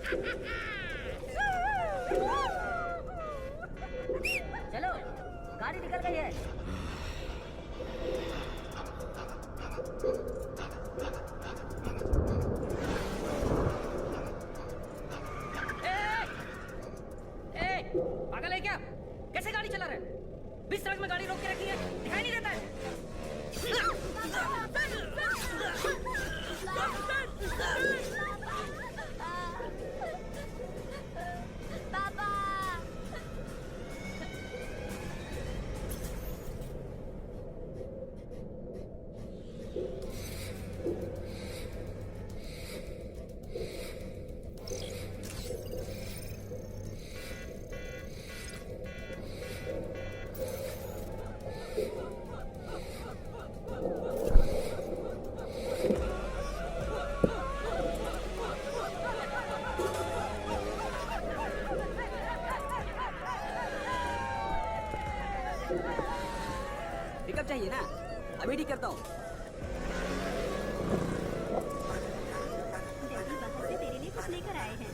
चलो, गाड़ी निकल गई है। पागल है क्या? कैसे गाड़ी चला रहे? बीच सड़क में गाड़ी रोक के रखी है, दिखाई नहीं देता है? पिकअप चाहिए ना? अभी ठीक करता हूँ। तेरे लिए कुछ लेकर आए हैं।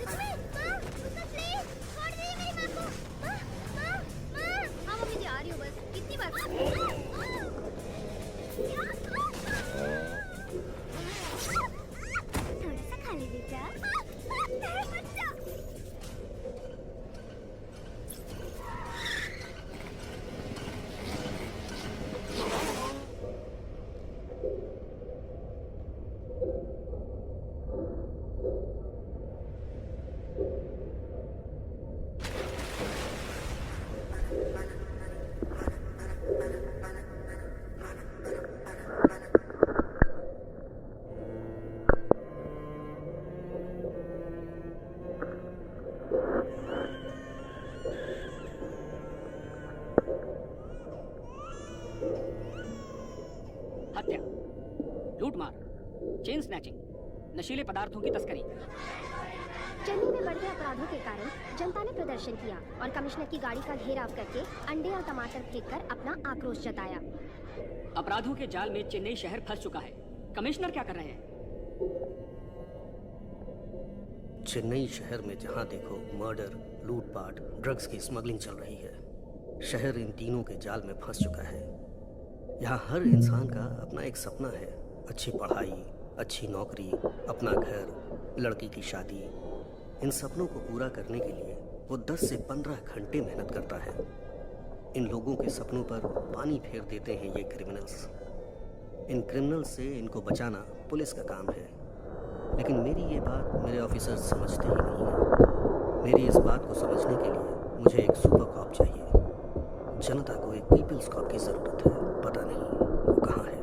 हाँ मम्मी जी, आ रही हूँ बस। कितनी बार? थोड़ा सा खा ले बेटा। हत्या, लूटमार, चेन स्नैचिंग, नशीले पदार्थों की तस्करी। चेन्नई में बढ़ते अपराधों के कारण जनता ने प्रदर्शन किया और कमिश्नर की गाड़ी का घेराव करके अंडे और टमाटर फेंककर अपना आक्रोश जताया। अपराधों के जाल में चेन्नई शहर फंस चुका है। कमिश्नर क्या कर रहे हैं? चेन्नई शहर में जहां देखो मर्डर, लूटपाट, ड्रग्स की स्मगलिंग चल रही है। शहर इन तीनों के जाल में फंस चुका है। यहाँ हर इंसान का अपना एक सपना है, अच्छी पढ़ाई, अच्छी नौकरी, अपना घर, लड़की की शादी। इन सपनों को पूरा करने के लिए वो 10 से 15 घंटे मेहनत करता है। इन लोगों के सपनों पर पानी फेर देते हैं ये क्रिमिनल्स। इन क्रिमिनल्स से इनको बचाना पुलिस का काम है, लेकिन मेरी ये बात मेरे ऑफिसर्स समझते ही नहीं हैं। मेरी इस बात को समझने के लिए मुझे एक सुपर कॉप चाहिए। जनता को एक पीपल्स कॉप की ज़रूरत है। पता नहीं वो कहाँ है।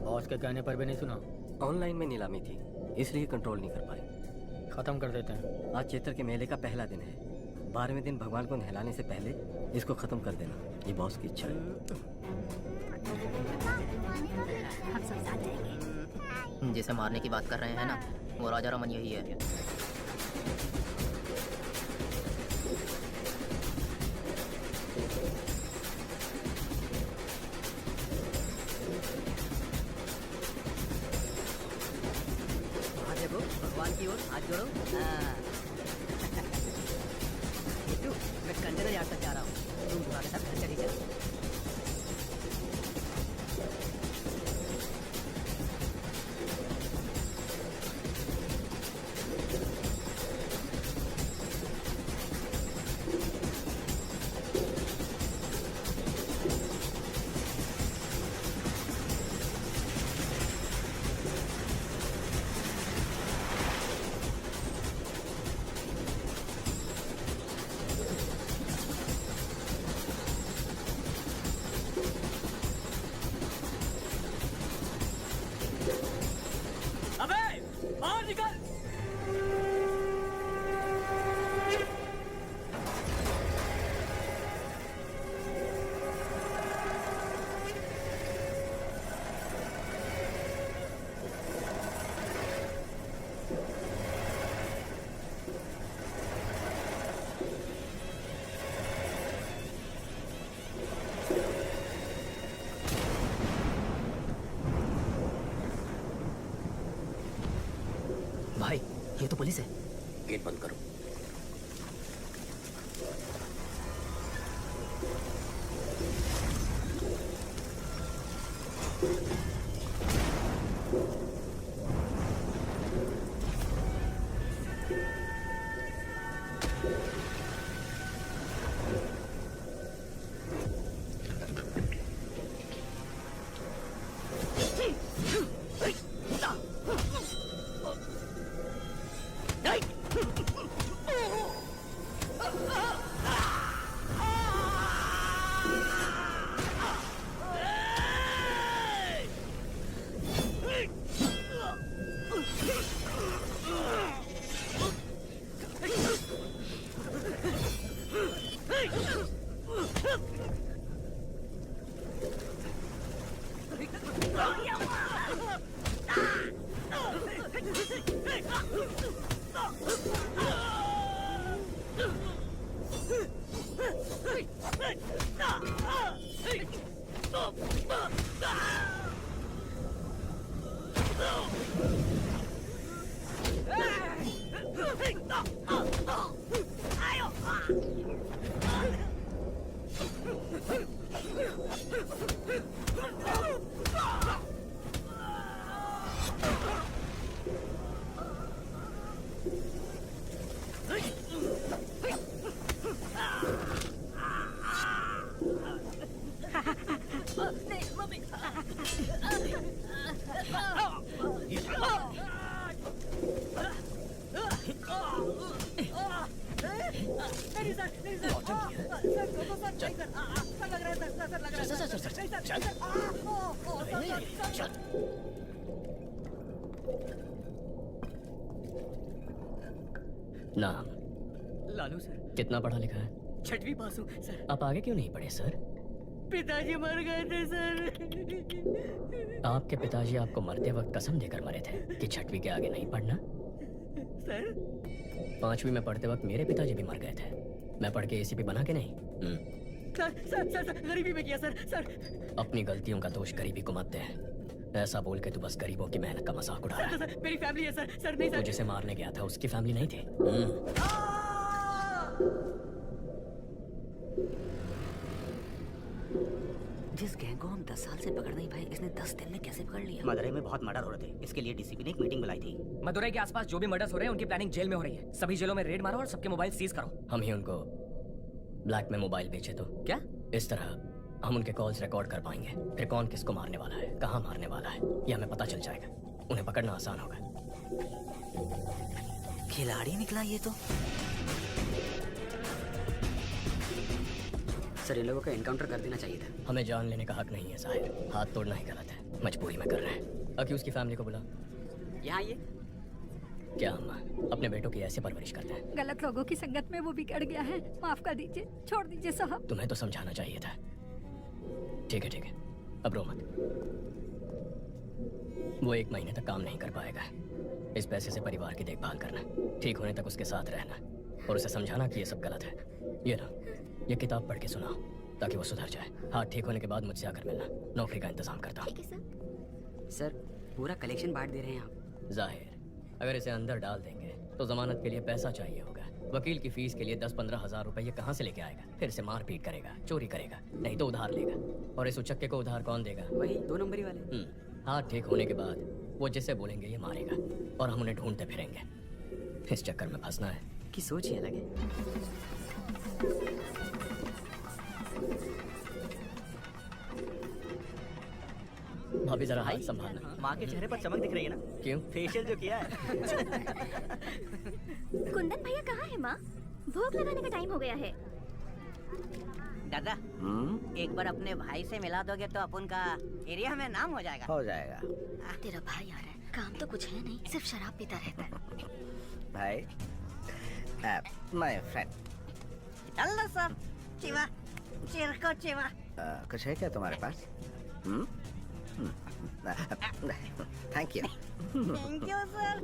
बॉस के कहने पर भी नहीं सुना। ऑनलाइन में नीलामी थी, इसलिए कंट्रोल नहीं कर पाए। खत्म कर देते हैं। आज चैत्र के मेले का पहला दिन है। 12वें दिन भगवान को नहलाने से पहले इसको खत्म कर देना, ये बॉस की इच्छा है। हम सब साथ जाएंगे। जिसे मारने की बात कर रहे हैं ना, वो राजा रमन यही है। भगवान की ओर हाथ जोड़ो। मैं कंटेनर यार्ड तक जा रहा हूँ, तुम तुम्हारे साथ घर चली जाओ। पुलिस है। गेट बंद करो। नाम? लालू सर। कितना पढ़ा लिखा है? 6वीं पास हूँ सर। आप आगे क्यों नहीं पढ़े सर? पिताजी मर गए थे सर। आपके पिताजी आपको मरते वक्त कसम देकर मरे थे कि 6वीं के आगे नहीं पढ़ना। सर 5वीं में पढ़ते वक्त मेरे पिताजी भी मर गए थे। मैं पढ़ के एसीपी बना के नहीं। सर गरीबी में किया सर। अपनी गलतियों का दोष गरीबी को मत दे। ऐसा बोल के तू बस गरीबों की मेहनत का मजाक उड़ा रहा है। सर मेरी फैमिली है सर नहीं तू सर। जिसे मारने गया था उसकी फैमिली नहीं थी। जिस गैंग को हम 10 साल से पकड़ नहीं पाए, इसने 10 दिन में कैसे पकड़ लिया? मदुरई में बहुत मर्डर हो रहे थे, इसके लिए डीसीपी ने एक मीटिंग बुलाई थी। मदुरई के आसपास जो भी मर्डर्स हो रहे हैं उनकी प्लानिंग जेल में हो रही है। सभी जेलों में रेड मारो और सबके मोबाइल सीज करो। हम ही उनको ब्लैक में मोबाइल बेचे तो क्या? इस तरह हम उनके कॉल्स रिकॉर्ड कर पाएंगे। फिर कौन किसको मारने वाला है, कहाँ मारने वाला है, ये हमें पता चल जाएगा। उन्हें पकड़ना आसान होगा। खिलाड़ी निकला ये तो। सर इन लोगों का एनकाउंटर कर देना चाहिए था। हमें जान लेने का हक नहीं है साहिर। हाथ तोड़ना ही गलत है। मजबूरी में कर रहे हैं। अक्यूज की फैमिली को बुला। यहाँ ये क्या हम अपने बेटों की ऐसे परवरिश करते हैं? गलत लोगों की संगत में वो बिगड़ गया है। माफ कर दीजिए, छोड़ दीजिए साहब। तुम्हें तो समझाना चाहिए था। ठीक है अब रो मत। वो 1 महीने तक काम नहीं कर पाएगा। इस पैसे से परिवार की देखभाल करना, ठीक होने तक उसके साथ रहना और उसे समझाना कि ये सब गलत है। ये ना, ये किताब पढ़ के सुनाओ ताकि वो सुधर जाए। हाथ ठीक होने के बाद मुझसे आकर मिलना। नौकरी का इंतजाम करता हूँ। ठीक है सर। सर पूरा कलेक्शन बांट दे रहे हैं आप। जाहिर, अगर इसे अंदर डाल देंगे तो जमानत के लिए पैसा चाहिए होगा। वकील की फीस के लिए 10-15 हजार रुपए ये कहाँ से लेके आएगा? फिर से मारपीट करेगा, चोरी करेगा, नहीं तो उधार लेगा। और इस उचक्के को उधार कौन देगा? वही 2 नंबरी वाले। हाथ ठीक होने के बाद वो जिसे बोलेंगे ये मारेगा और हम उन्हें ढूंढते फिरेंगे। इस चक्कर में फंसना है की सोच ही अलग है। भाभी जरा हाथ संभालना। माँ के चेहरे पर चमक दिख रही है ना? क्यों? फेशियल जो किया है। कुंदन भैया कहाँ है माँ? भोग लगाने का टाइम हो गया है। दादा एक बार अपने भाई से मिला दोगे तो अपन का एरिया में नाम हो जाएगा। हो जाएगा। तेरा भाई आ रहा है, काम तो कुछ है नहीं, सिर्फ शराब पीता रहता है। भाई माय फ्रेंड। चलो सब चिवा चिरको चिवा। कुछ है क्या तुम्हारे पास? Thank you. Thank you sir.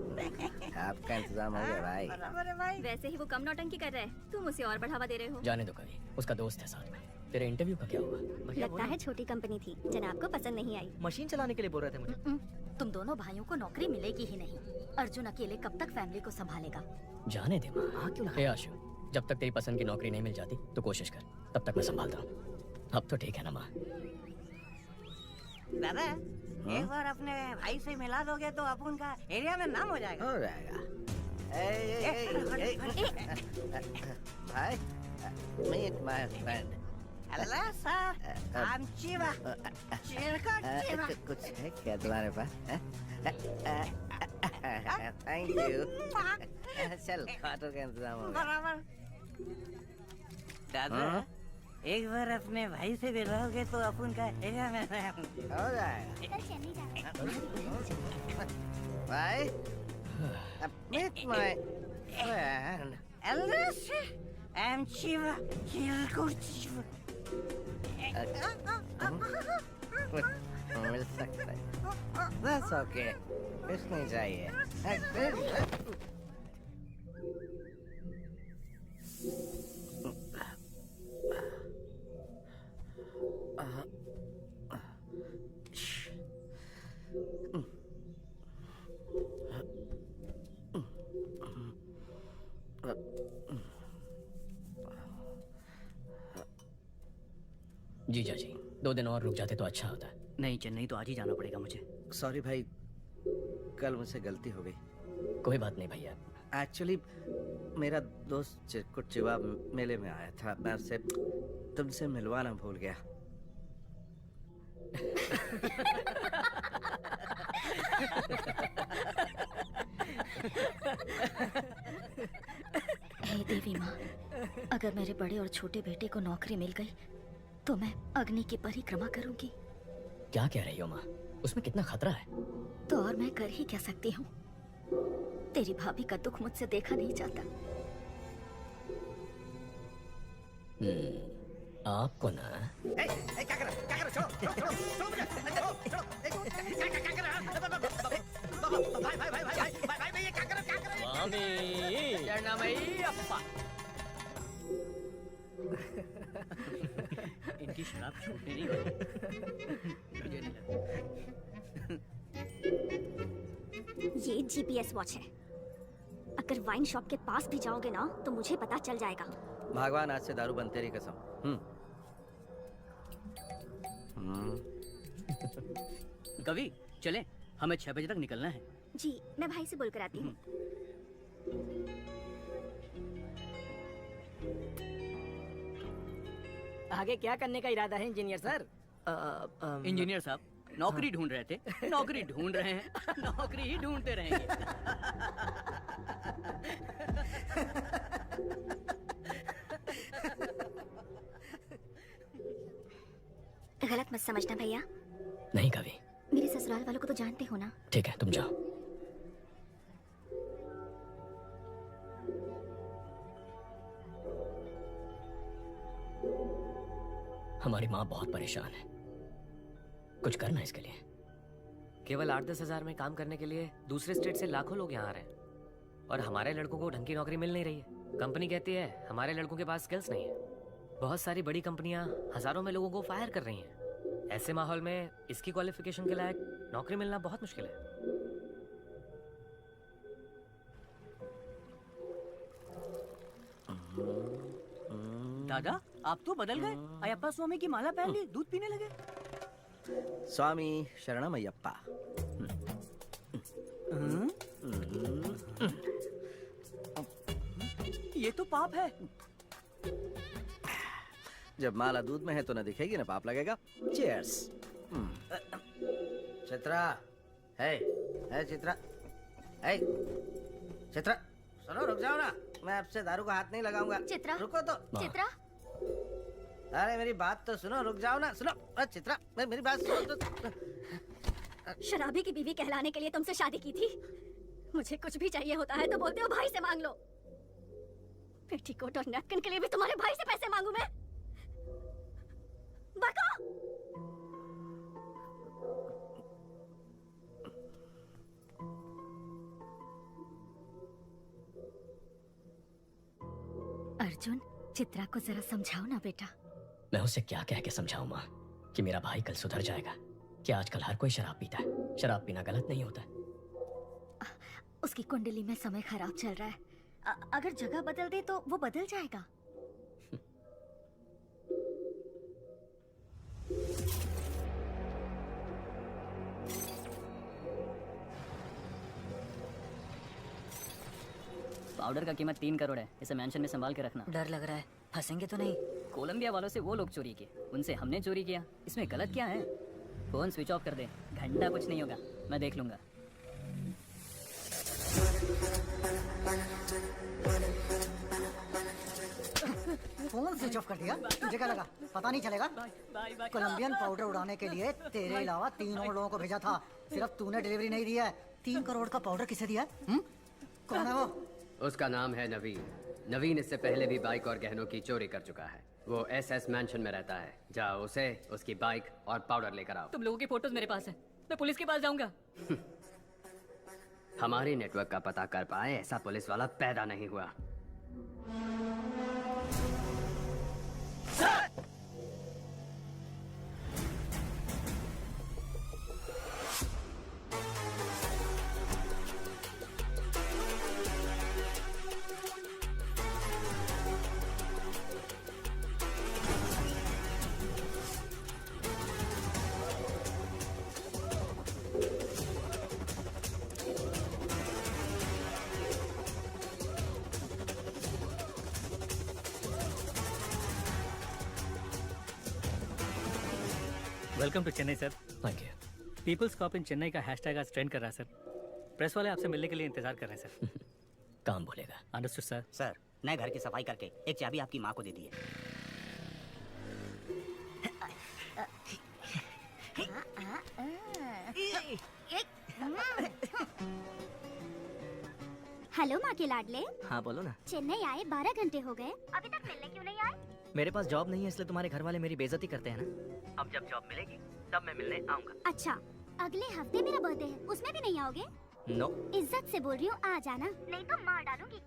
आपका इंतजाम हो गया भाई। बराबर है भाई। वैसे ही वो कम नौटंकी कर रहा है, तुम उसे और बढ़ावा दे रहे हो। जाने दो कभी, उसका दोस्त है साथ में। तेरे इंटरव्यू का क्या हुआ? लगता है छोटी कंपनी थी, जनाब को पसंद नहीं आई। मशीन चलाने के लिए बोल रहे थे मुझे। तुम दोनों भाइयों को नौकरी मिलेगी ही नहीं। अर्जुन अकेले कब तक फैमिली को संभालेगा? जाने दे माँ। ए आशु, जब तक तेरी पसंद की नौकरी नहीं मिल जाती तो कोशिश कर, तब तक मैं संभालता हूँ। अब तो ठीक है ना माँ? दादा एक बार अपने भाई से मिला दोगे तो अपन का एरिया में नाम हो जाएगा। हो जाएगा। भाई, meet my friend. Hello sir, I'm Chiva. कुछ है क्या तुम्हारे पास? Thank you. चल खाटो का इंतजाम हो गया। बराबर। दादा एक बार अपने भाई से मिलोगे तो अपन का एरिया में हो जाएगा। भाई, meet my friend. Hello sir, I'm Chiva. Chiva. मिल सकता है। That's okay. कुछ नहीं चाहिए। जीजा जी, 2 दिन और रुक जाते तो अच्छा होता। नहीं, चेन्नई तो आज ही जाना पड़ेगा मुझे। सॉरी भाई, कल मुझसे गलती हो गई। कोई बात नहीं भैया। एक्चुअली मेरा दोस्त चिवा मेले में आया था, मैं उससे तुमसे मिलवाना भूल गया। हे देवी माँ, अगर मेरे बड़े और छोटे बेटे को नौकरी मिल गई तो मैं अग्नि की परिक्रमा करूंगी। क्या कह रही हो माँ? उसमें कितना खतरा है। तो और मैं कर ही क्या सकती हूँ? तेरी भाभी का दुख मुझसे देखा नहीं जाता। आपको ना क्या कर रहा? छोड़ो मुझे। क्या कर रहा? भाई ये क्या कर रहा? स्वामी शरणमय्यप्पा। इनकी शराब छूटने नहीं वाली। मुझे नहीं लगता। ये जीपीएस वॉच है। अगर वाइन शॉप के पास भी जाओगे ना तो मुझे पता चल जाएगा। भगवान आज से दारू बंद, तेरी कसम। कवि चले, हमें 6 बजे तक निकलना है। जी, मैं भाई से बोल कर आती हूँ। आगे क्या करने का इरादा है इंजीनियर सर? इंजीनियर साहब नौकरी ढूंढ रहे थे, नौकरी ढूंढ रहे हैं, नौकरी ही ढूंढते रहेंगे। गलत मत समझना भैया। नहीं कवि। मेरे ससुराल वालों को तो जानते हो ना। ठीक है, तुम जाओ। हमारी माँ बहुत परेशान है, कुछ करना इसके लिए। केवल 8-10 हजार में काम करने के लिए दूसरे स्टेट से लाखों लोग यहाँ आ रहे हैं और हमारे लड़कों को ढंग की नौकरी मिल नहीं रही है। कंपनी कहती है हमारे लड़कों के पास स्किल्स नहीं है। बहुत सारी बड़ी कंपनियां हजारों में लोगों को फायर कर रही हैं। ऐसे माहौल में इसकी क्वालिफिकेशन के लायक नौकरी मिलना बहुत मुश्किल है। दादा आप तो बदल गए, अयप्पा स्वामी की माला पहन ली, दूध पीने लगे। स्वामी शरणमय्यप्पा। ये तो पाप है। जब माला दूध में है तो न दिखेगी न पाप लगेगा। चीयर्स। चित्रा, है चित्रा, है चित्रा, सुनो रुक जाओ ना, मैं आपसे दारू का हाथ नहीं लगाऊंगा। चित्रा, रुको तो। चित्रा, अरे मेरी बात तो सुनो, रुक जाओ ना, सुनो। चित्रा मेरी बात सुनो तो। शराबी की बीवी कहलाने के लिए तुमसे शादी की थी। मुझे कुछ भी चाहिए होता है तो बोलते हो भाई से मांग लो। पेटीकोट और नैपकिन के लिए भी तुम्हारे भाई से पैसे मांगू मैं? बको! अर्जुन, चित्रा को जरा समझाओ ना बेटा। मैं उसे क्या कह के समझाऊं माँ कि मेरा भाई कल सुधर जाएगा? कि आजकल हर कोई शराब पीता है, शराब पीना गलत नहीं होता। उसकी कुंडली में समय खराब चल रहा है। अगर जगह बदल दे तो वो बदल जाएगा। पाउडर का कीमत 3 करोड़ है। इसे मेंशन में संभाल के रखना। डर लग रहा है, फंसेंगे तो नहीं? कोलंबिया वालों से वो लोग चोरी किए, उनसे हमने चोरी किया। इसमें गलत क्या है? फोन स्विच ऑफ कर दे, घंटा कुछ नहीं होगा, मैं देख लूंगा। फोन स्विच ऑफ कर दिया? तुझे क्या लगा पता नहीं चलेगा? कोलंबियन पाउडर उड़ाने के लिए तेरे अलावा 3 और लोगों को भेजा था, सिर्फ तूने डिलीवरी नहीं दी है। 3 करोड़ का पाउडर किसे दिया? कौन है वो? उसका नाम है नवीन। नवीन इससे पहले भी बाइक और गहनों की चोरी कर चुका है। वो एसएस मैंशन में रहता है। जाओ उसे, उसकी बाइक और पाउडर लेकर आओ। तुम लोगों की फोटोज मेरे पास है, मैं पुलिस के पास जाऊंगा। हमारे नेटवर्क का पता कर पाए ऐसा पुलिस वाला पैदा नहीं हुआ। Welcome to Chennai sir. Thank you. Peoples cop in Chennai का हैशटैग आज ट्रेंड कर रहा है सर। प्रेस वाले आपसे मिलने के लिए इंतजार कर रहे हैं सर। काम बोलेगा। Understood sir. सर, नए घर की सफाई करके एक चाबी आपकी माँ को दे दी है। हेलो माँ के लाडले। हाँ बोलो ना। चेन्नई आए 12 घंटे हो गए, अभी तक मिलने क्यों नहीं आए? मेरे पास जॉब नहीं है इसलिए तुम्हारे घर वाले मेरी बेइज्जती करते हैं ना। अब जब जॉब मिलेगी तब मैं मिलने आऊंगा। अच्छा, अगले हफ्ते मेरा बर्थडे है, उसमें भी नहीं आओगे? नो। इज्जत से बोल रही हूँ, आ जाना, नहीं तो मार डालूंगी।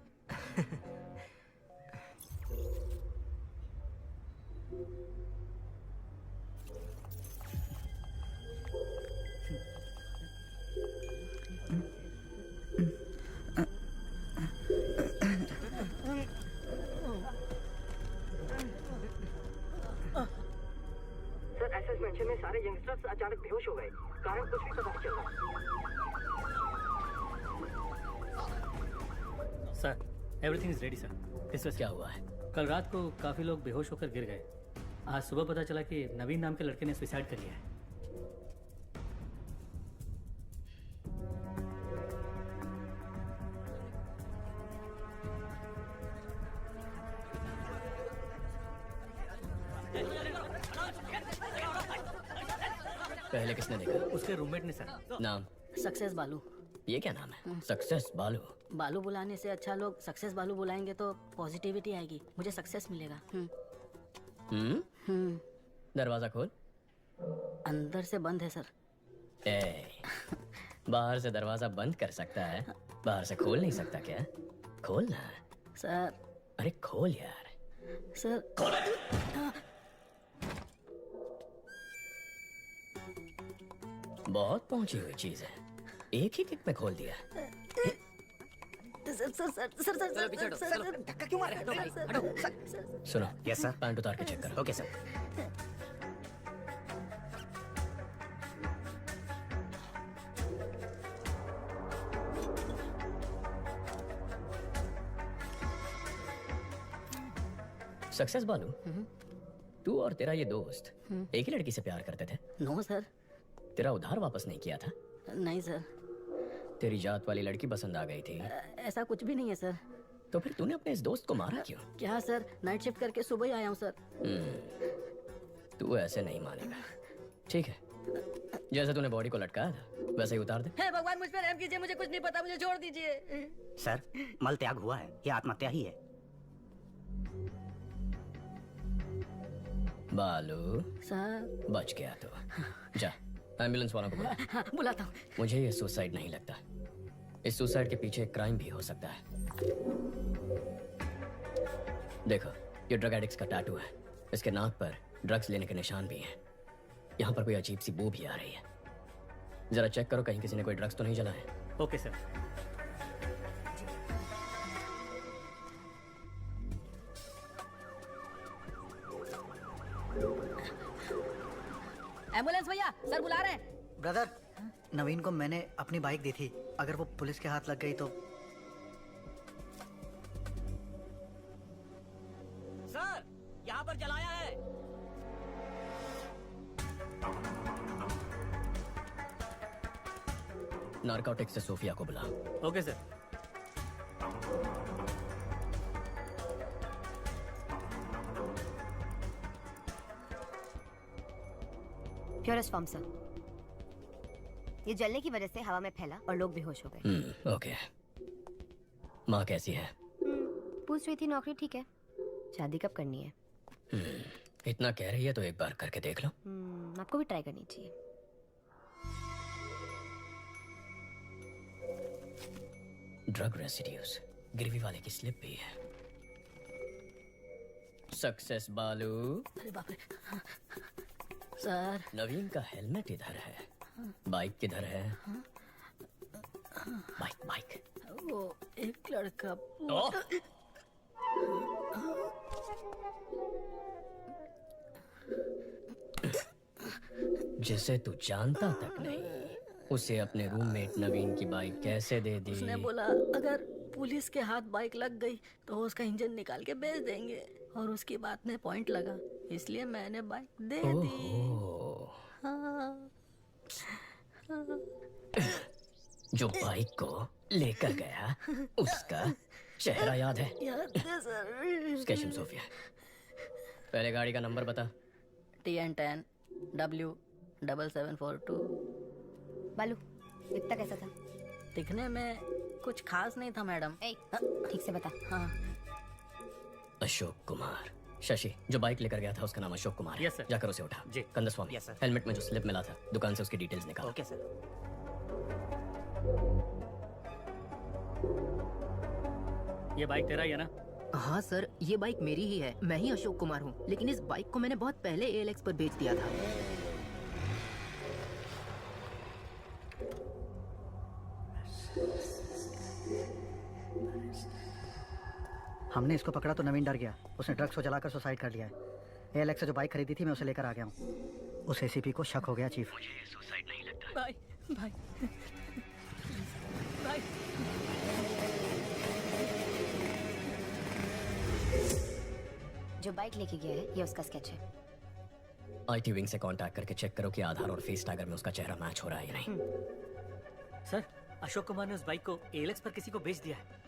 सर, एसएस मेंशन में सारे यंगस्टर्स अचानक बेहोश हो गए। कारण कुछ भी पता नहीं चल रहा। Sir, everything is ready sir. Discuss क्या हुआ है? कल रात को काफी लोग बेहोश होकर गिर गए। आज सुबह पता चला कि नवीन नाम के लड़के ने सुसाइड कर लिया है। पहले किसने देखा? उसके रूममेट ने सर। नाम? सक्सेस बालू। ये क्या नाम है? सक्सेस बालू। बालू बुलाने से अच्छा लोग सक्सेस बालू बुलाएंगे तो पॉजिटिविटी आएगी, मुझे सक्सेस मिलेगा। दरवाजा खोल। अंदर से बंद है सर। बाहर से दरवाजा बंद कर सकता है, बाहर से खोल नहीं सकता क्या? खोल ना सर। अरे खोल यार। सर खोल। बहुत पहुंची हुई चीज है, एक ही किक में खोल दिया। Sir sir sir sir sir sir धक्का क्यों मार रहे हो? सुनो। Yes sir. पैंट उतार के चेक करो। Okay sir. सक्सेस बालू, तू और तेरा ये दोस्त एक ही लड़की से प्यार करते थे? No sir. तेरा उधार वापस नहीं किया था? नहीं सर। तेरी जात वाली लड़की पसंद आ गई थी? ऐसा कुछ भी नहीं है सर। तो फिर तूने अपने इस दोस्त को मारा क्यों? क्या सर, नाइट शिफ्ट करके सुबह ही आया हूँ सर। तू ऐसे नहीं मानेगा। ठीक है, जैसे तूने बॉडी को लटकाया था वैसे ही उतार दे। हे भगवान, मुझ पर रहम कीजिए, मुझे कुछ नहीं पता, मुझे छोड़ दीजिए। सर, मल त्याग हुआ है, ये आत्महत्या ही है। बालू सर। बच गया तो जा एम्बुलेंस वालों को बुला। हाँ, बुलाता हूँ। मुझे ये सुसाइड नहीं लगता, इस सुसाइड के पीछे एक क्राइम भी हो सकता है। देखो, ये ड्रग एडिक्ट्स का टैटू है, इसके नाक पर ड्रग्स लेने के निशान भी हैं। यहाँ पर कोई अजीब सी बू भी आ रही है, जरा चेक करो कहीं किसी ने कोई ड्रग्स तो नहीं जलाए। Okay sir. सर बुला रहे हैं। ब्रदर, नवीन को मैंने अपनी बाइक दी थी, अगर वो पुलिस के हाथ लग गई तो। सर यहाँ पर जलाया है। नारकोटिक्स से सोफिया को बुला। Okay sir. Purest form sir. ये जलने की वजह से हवा में फैला और लोग बेहोश हो गए। ओके। माँ कैसी है? पूछ रही थी नौकरी ठीक है, शादी कब करनी है? इतना कह रही है तो एक बार करके देख लो। आपको भी ट्राई करनी चाहिए। ड्रग रेसिड्यूज, गिरवी वाले की स्लिप भी है। सक्सेस बालू। अरे बाप रे। सर नवीन का हेलमेट इधर है, बाइक किधर है? Bike bike. वो एक लड़का जिसे तू जानता तक नहीं, उसे अपने रूममेट नवीन की बाइक कैसे दे दी? उसने बोला अगर पुलिस के हाथ बाइक लग गई तो वो उसका इंजन निकाल के बेच देंगे, और उसकी बात में पॉइंट लगा, इसलिए मैंने बाइक दे दी। हाँ। जो बाइक को लेकर गया उसका चेहरा याद है? याद है सर। स्केचम सोफिया, पहले गाड़ी का नंबर बता। TN10 W7742। बालू इतना कैसा था? दिखने में कुछ खास नहीं था मैडम। ठीक से बता। हाँ। अशोक कुमार। शशि, जो बाइक लेकर गया था उसका नाम अशोक कुमार है। Yes sir. जाकर उसे उठा। जी। Kandaswamy, yes sir. हेलमेट में जो स्लिप मिला था दुकान से उसकी डिटेल्स निकाल। Okay sir. ये बाइक तेरा ही है ना? हाँ सर, ये बाइक मेरी ही है, मैं ही अशोक कुमार हूँ, लेकिन इस बाइक को मैंने बहुत पहले ALX पर बेच दिया था। हमने इसको पकड़ा तो नवीन डर गया, उसने ड्रग्स को जलाकर सुसाइड कर लिया है। ALX से जो बाइक खरीदी थी मैं उसे लेकर आ गया हूँ। उस ACP को शक हो गया चीफ। मुझे ये सुसाइड नहीं लगता। भाई भाई भाई। जो बाइक लेके गया है ये उसका स्केच है। IT विंग से कांटेक्ट करके चेक करो कि आधार और फेस टैगर में उसका चेहरा मैच हो रहा है या नहीं। सर, अशोक कुमार ने उस बाइक को ALX पर किसी को बेच दिया है।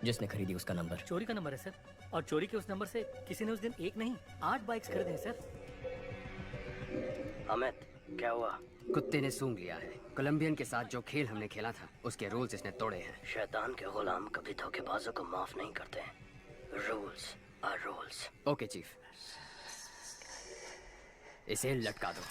जिसने खरीदी उसका नंबर? चोरी का नंबर है सर, और चोरी के उस नंबर से किसी ने उस दिन एक नहीं 8 बाइक्स खरीदे हैं सर। अमित, क्या हुआ? कुत्ते ने सूंघ लिया है। कोलंबियन के साथ जो खेल हमने खेला था उसके रूल्स इसने तोड़े हैं। शैतान के गुलाम कभी धोखेबाजों को माफ नहीं करते। Rules are rules. Okay chief, इसे लटका दो।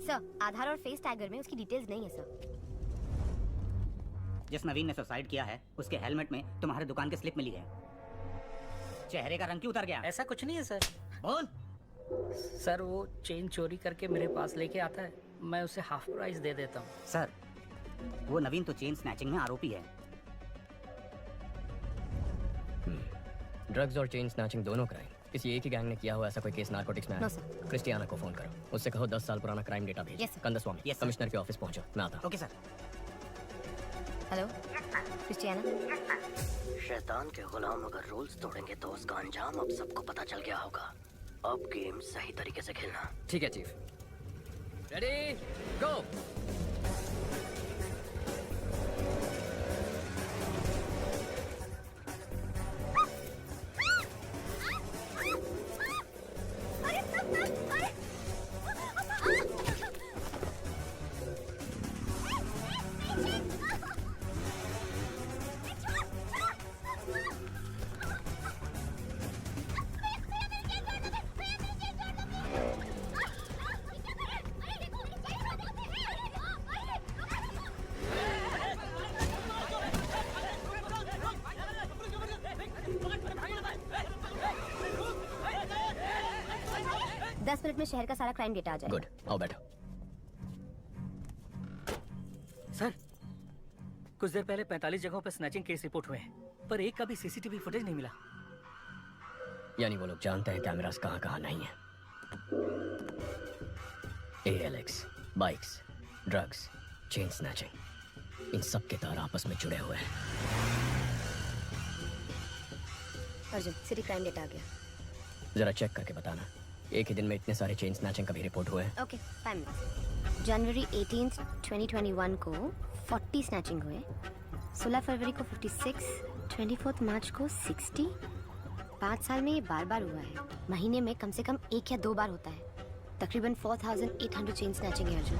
सर, आधार और फेस टैगर में उसकी डिटेल्स नहीं है सर। जिस नवीन ने सुसाइड किया है उसके हेलमेट में तुम्हारे दुकान के स्लिप मिली है। चेहरे का रंग क्यों उतर गया? ऐसा कुछ नहीं है सर। बोल। सर वो चेन चोरी करके मेरे पास लेके आता है, मैं उसे हाफ प्राइस दे देता हूँ। सर, वो नवीन तो चेन स्नैचिंग में आरोपी है। ड्रग्स और चेन स्नैचिंग दोनों क्राइम किसी एक ही गैंग ने किया हुआ। ऐसा कोई केस नारकोटिक्स में है? No sir. क्रिस्टियाना को फोन करो, उससे कहो 10 साल पुराना क्राइम डेटा भेज। Yes, sir. Kandaswamy, Yes, sir. Commissioner के ऑफिस पहुंचो, मैं आता हूं। Okay sir. Hello Christiana. शैतान के गुलाम अगर रूल्स तोड़ेंगे तो उसका अंजाम अब सबको पता चल गया होगा। अब गेम सही तरीके से खेलना। ठीक है चीफ। रेडी, गो। 10 मिनट में शहर का सारा क्राइम डेटा आ जाएगा। गुड, आओ बैठो। सर, कुछ देर पहले 45 जगहों पर स्नैचिंग केस रिपोर्ट हुए हैं, पर एक का भी सीसीटीवी फुटेज नहीं मिला। यानी वो लोग जानते हैं कैमरास कहाँ कहाँ नहीं है। ALX, bikes, drugs, chain snatching, इन सब के तार आपस में जुड़े हुए हैं। अर्जुन, सिटी क्राइम डेटा आ गया। जरा चेक करके बताना, एक ही दिन में इतने सारे चेन स्नैचिंग का भी रिपोर्ट हुए हैं। Okay, 5 minutes. जनवरी 18, 2021 को 40 स्नैचिंग हुए, 16 फरवरी को 56, 24 मार्च को 60। 5 साल में ये बार बार हुआ है। महीने में कम से कम 1 या 2 बार होता है। तकरीबन 4800 चेन स्नैचिंग है अर्जुन।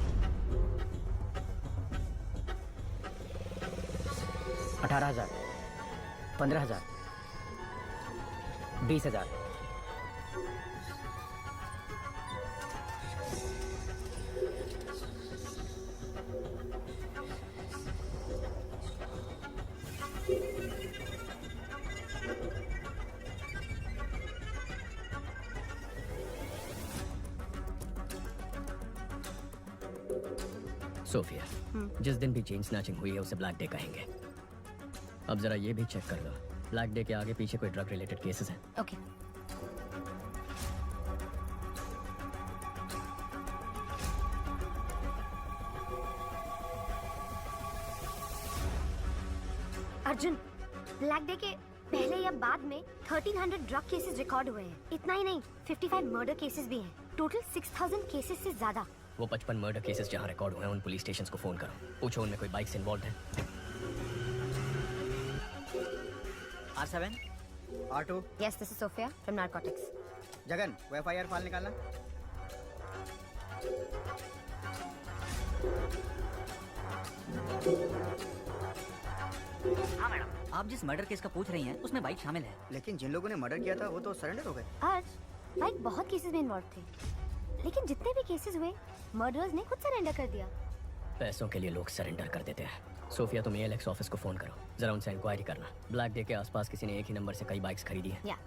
18,000, 15,000, 20,000। सोफिया, जिस दिन भी चेन स्नैचिंग हुई है उसे ब्लैक डे कहेंगे। अब जरा ये भी चेक कर लो, ब्लैक डे के आगे पीछे कोई ड्रग रिलेटेड केसेस हैं? ओके। अर्जुन, ब्लैक डे के पहले या बाद में 1300 ड्रग केसेस रिकॉर्ड हुए हैं। इतना ही नहीं, 55 मर्डर केसेस भी हैं। टोटल 6000 केसेस से ज्यादा। वो 55 मर्डर केसेस जहाँ रिकॉर्ड हुए हैं उन पुलिस स्टेशंस को फोन करो, पूछो उनमें कोई बाइक्स इन्वॉल्व है। R7, R2। Yes, this is Sophia from Narcotics. Jagan, वो FIR फाइल निकालना। हाँ मैडम, आप जिस मर्डर केस का पूछ रही हैं उसमें बाइक शामिल है। लेकिन जिन लोगों ने मर्डर किया था वो तो सरेंडर हो गए। आज बाइक बहुत केसेस में इन्वॉल्व थे, लेकिन जितने भी केसेस हुए मर्डरर्स ने खुद सरेंडर कर दिया। पैसों के लिए लोग सरेंडर कर देते हैं। सोफिया, तुम ALX ऑफिस को फोन करो, जरा उनसे इंक्वायरी करना। ब्लैक डे के आसपास किसी ने एक ही नंबर से कई बाइक्स खरीदी हैं। या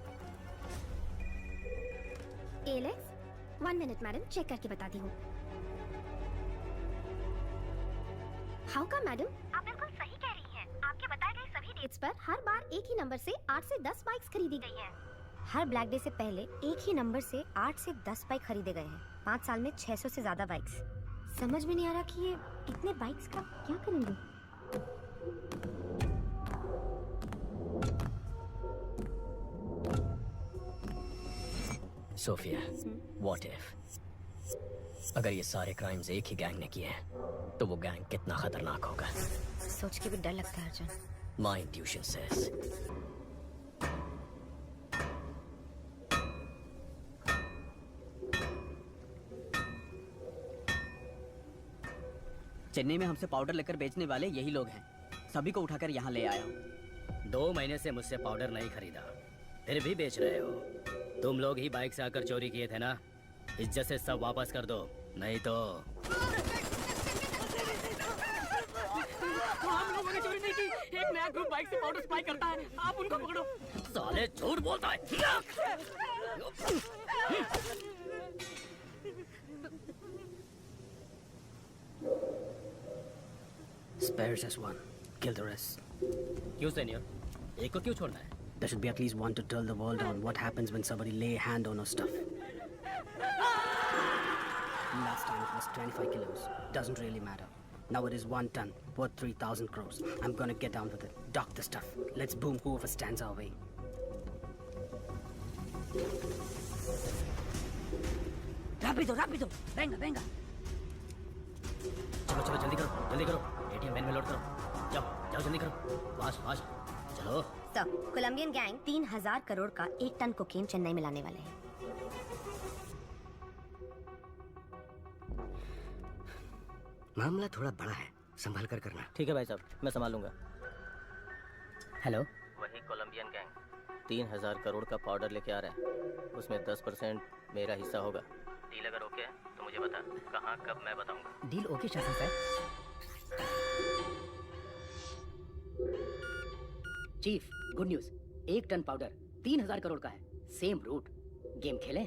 ALX, 1 मिनट मैडम, चेक करके बताती हूँ। How come madam? आप बिल्कुल सही कह रही हैं। आपके बताए गए सभी डेट्स पर हर बार एक ही नंबर से 8 से 10 बाइक्स खरीदी गई हैं। हर ब्लैक डे से पहले एक ही नंबर से 8 से 10 बाइक खरीदे गए हैं। 5 साल में 600 से ज्यादा बाइक्स। समझ में नहीं आ रहा कि ये इतने बाइक्स का क्या करेंगे। सोफिया, व्हाट इफ अगर ये सारे क्राइम्स एक ही गैंग ने किए हैं तो वो गैंग कितना खतरनाक होगा। सोच के भी डर लगता है Arjun. My intuition says Chennai में हमसे पाउडर लेकर बेचने वाले यही लोग हैं। सभी को उठाकर यहाँ ले आया हूँ। 2 महीने से मुझसे पाउडर नहीं खरीदा, फिर भी बेच रहे हो। तुम लोग ही बाइक से आकर चोरी किए थे ना? इज्जत से सब वापस कर दो, नहीं तो। हम लोगों ने चोरी नहीं की। एक नया ग्रुप बाइक से पाउडर सप्लाई करता है, आप उनको पकड़ो। साले झूठ बोलता है। Spares as one. Kill the rest. क्यों सीनियर? एक को क्यों छोड़ना है? There should be at least one to tell the world on what happens when somebody lay a hand on our stuff. Last time it was 25 kilos. Doesn't really matter. Now it is 1 ton, worth 3,000 crores. I'm gonna get down with it. Dock the stuff. Let's boom whoever stands our way. Rápido, rápido. Venga, venga. चलो चलो जल्दी करो, जल्दी करो। ATM van में load करो। जाओ जाओ जल्दी करो, फास्ट फास्ट चलो। तो कोलंबियन गैंग 3000 करोड़ का 1 टन कोकेन चेन्नई में लाने वाले हैं। मामला थोड़ा बड़ा है, संभाल कर करना। ठीक है भाई साहब, मैं संभालूंगा। हेलो, वही कोलंबियन गैंग 3000 करोड़ का पाउडर लेके आ रहा है। उसमें 10% मेरा हिस्सा होगा। डील अगर ओके है तो मुझे बता, कहाँ कब मैं बताऊंगा। डील ओके शासन sir. Chief, good news. 1 ton powder 3000 crore का है। Same root. गेम खेलें?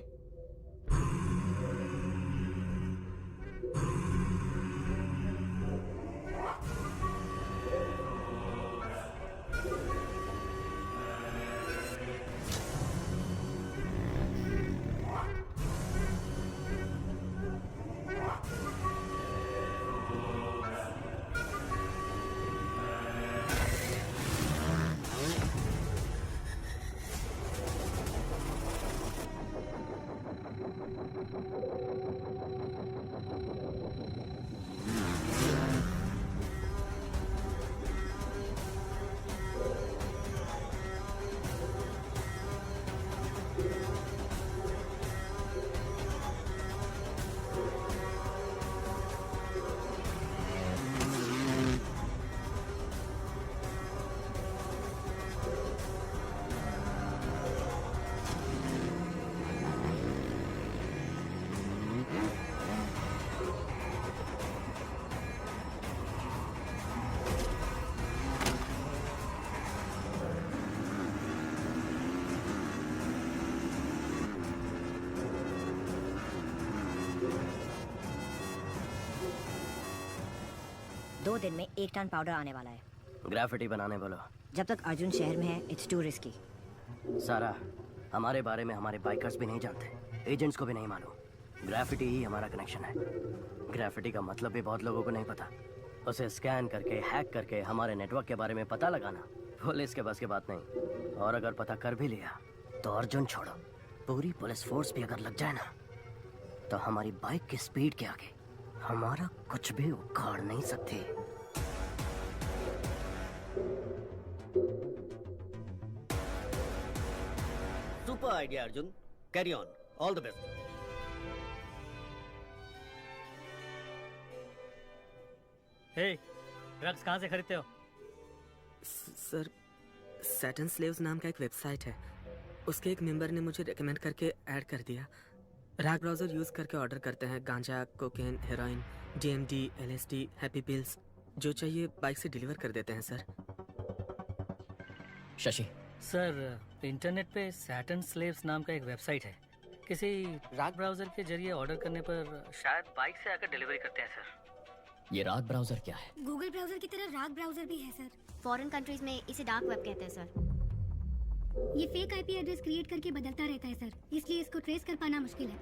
2 दिन में 1 टन पाउडर आने वाला है। ग्राफिटी बनाने बोलो। जब तक अर्जुन शहर में है, इट्स टू रिस्की। सारा, हमारे बारे में हमारे बाइकर्स भी नहीं जानते, एजेंट्स को भी नहीं मालूम। ग्राफिटी ही हमारा कनेक्शन है। ग्राफिटी का मतलब भी बहुत लोगों को नहीं पता। उसे स्कैन करके, हैक करके हमारे नेटवर्क के बारे में पता लगाना पुलिस के बस की बात नहीं। और अगर पता कर भी लिया तो अर्जुन छोड़ो, पूरी पुलिस फोर्स भी अगर लग जाए ना, तो हमारी बाइक की स्पीड के आगे हमारा कुछ भी उखाड़ नहीं सकते। Super idea Arjun, carry on, all the best. Hey, drugs कहाँ से खरीदते हो? सर, सैटन स्लेव्स नाम का एक वेबसाइट है, उसके एक मेंबर ने मुझे रेकमेंड करके ऐड कर दिया। रैग ब्राउजर यूज करके ऑर्डर करते हैं गांजा, cocaine, heroin, DMD, LSD, happy pills, जो चाहिए बाइक से डिलीवर कर देते हैं सर। शशि सर, इंटरनेट पे सैटन स्लेव्स नाम का एक वेबसाइट है। किसी राग ब्राउजर के जरिए ऑर्डर करने पर शायद बाइक से आकर डिलीवरी करते हैं सर। ये राग ब्राउजर क्या है? गूगल ब्राउजर की तरह राग ब्राउजर भी है सर। फॉरेन कंट्रीज में इसे डार्क वेब कहते हैं सर। ये फेक IP एड्रेस क्रिएट करके बदलता रहता है सर, इसलिए इसको ट्रेस कर पाना मुश्किल है।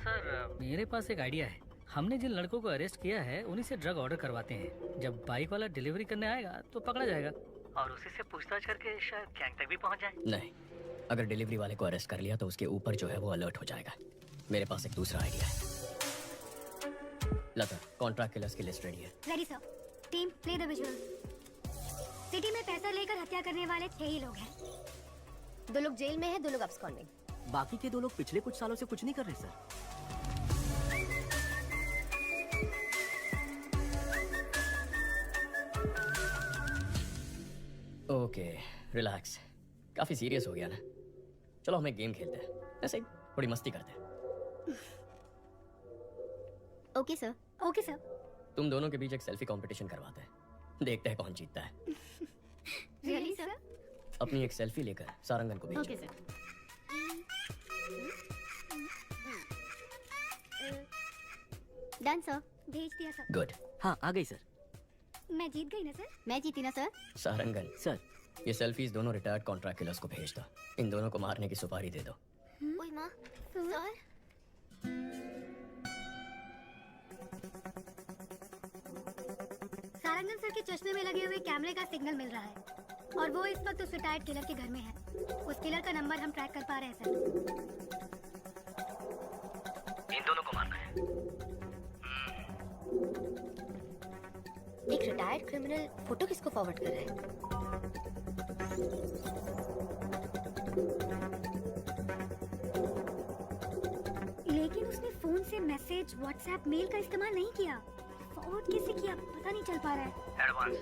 सर, मेरे पास एक आइडिया है। हमने जिन लड़कों को अरेस्ट किया है उन्हीं से ड्रग ऑर्डर करवाते हैं। जब बाइक वाला डिलीवरी करने आएगा तो पकड़ा जाएगा और उसी से पूछताछ करके शायद गैंग तक भी पहुंच जाए। नहीं, अगर डिलीवरी वाले को अरेस्ट कर लिया तो उसके ऊपर जो है वो अलर्ट हो जाएगा। मेरे पास एक दूसरा आइडिया है। लता, कॉन्ट्रैक्ट किलर्स की लिस्ट रेडी है। Ready sir. Team, play the visuals. City में पैसा लेकर हत्या करने वाले 6 ही लोग हैं। 2 लोग जेल में हैं, 2 लोग अब्सकॉन्डिंग। बाकी के 2 लोग पिछले कुछ सालों से कुछ नहीं कर रहे सर। Okay, relax. काफी सीरियस हो गया ना? चलो हम एक गेम खेलते हैं, ऐसे ही थोड़ी मस्ती करते हैं। Okay sir. Okay sir. तुम दोनों के बीच एक सेल्फी कंपटीशन करवाते हैं, देखते हैं कौन जीतता है। Really sir? अपनी एक सेल्फी लेकर सारंगन को भेजो। Okay sir. Done sir. भेज दिया सर। गुड। हाँ, आ गई सर। मैं जीत गई ना सर? मैं जीती ना सर? सारंगन सर, ये सेल्फीज दोनों रिटायर्ड कॉन्ट्रैक्ट किलर्स को भेज दो। इन दोनों को मारने की सुपारी दे दो। ओए माँ, सर। सारंगन सर के चश्मे में लगे हुए कैमरे का सिग्नल मिल रहा है और वो इस वक्त उस रिटायर्ड किलर के घर में है। उस किलर का नंबर हम ट्रैक कर पा रहे हैं सर। इन दोनों को मारना है। एक रिटायर्ड क्रिमिनल फोटो किसको फॉरवर्ड कर रहा है? लेकिन उसने फोन से मैसेज, व्हाट्सएप, मेल का इस्तेमाल नहीं किया। फॉरवर्ड कैसे किया पता नहीं चल पा रहा है। एडवांस।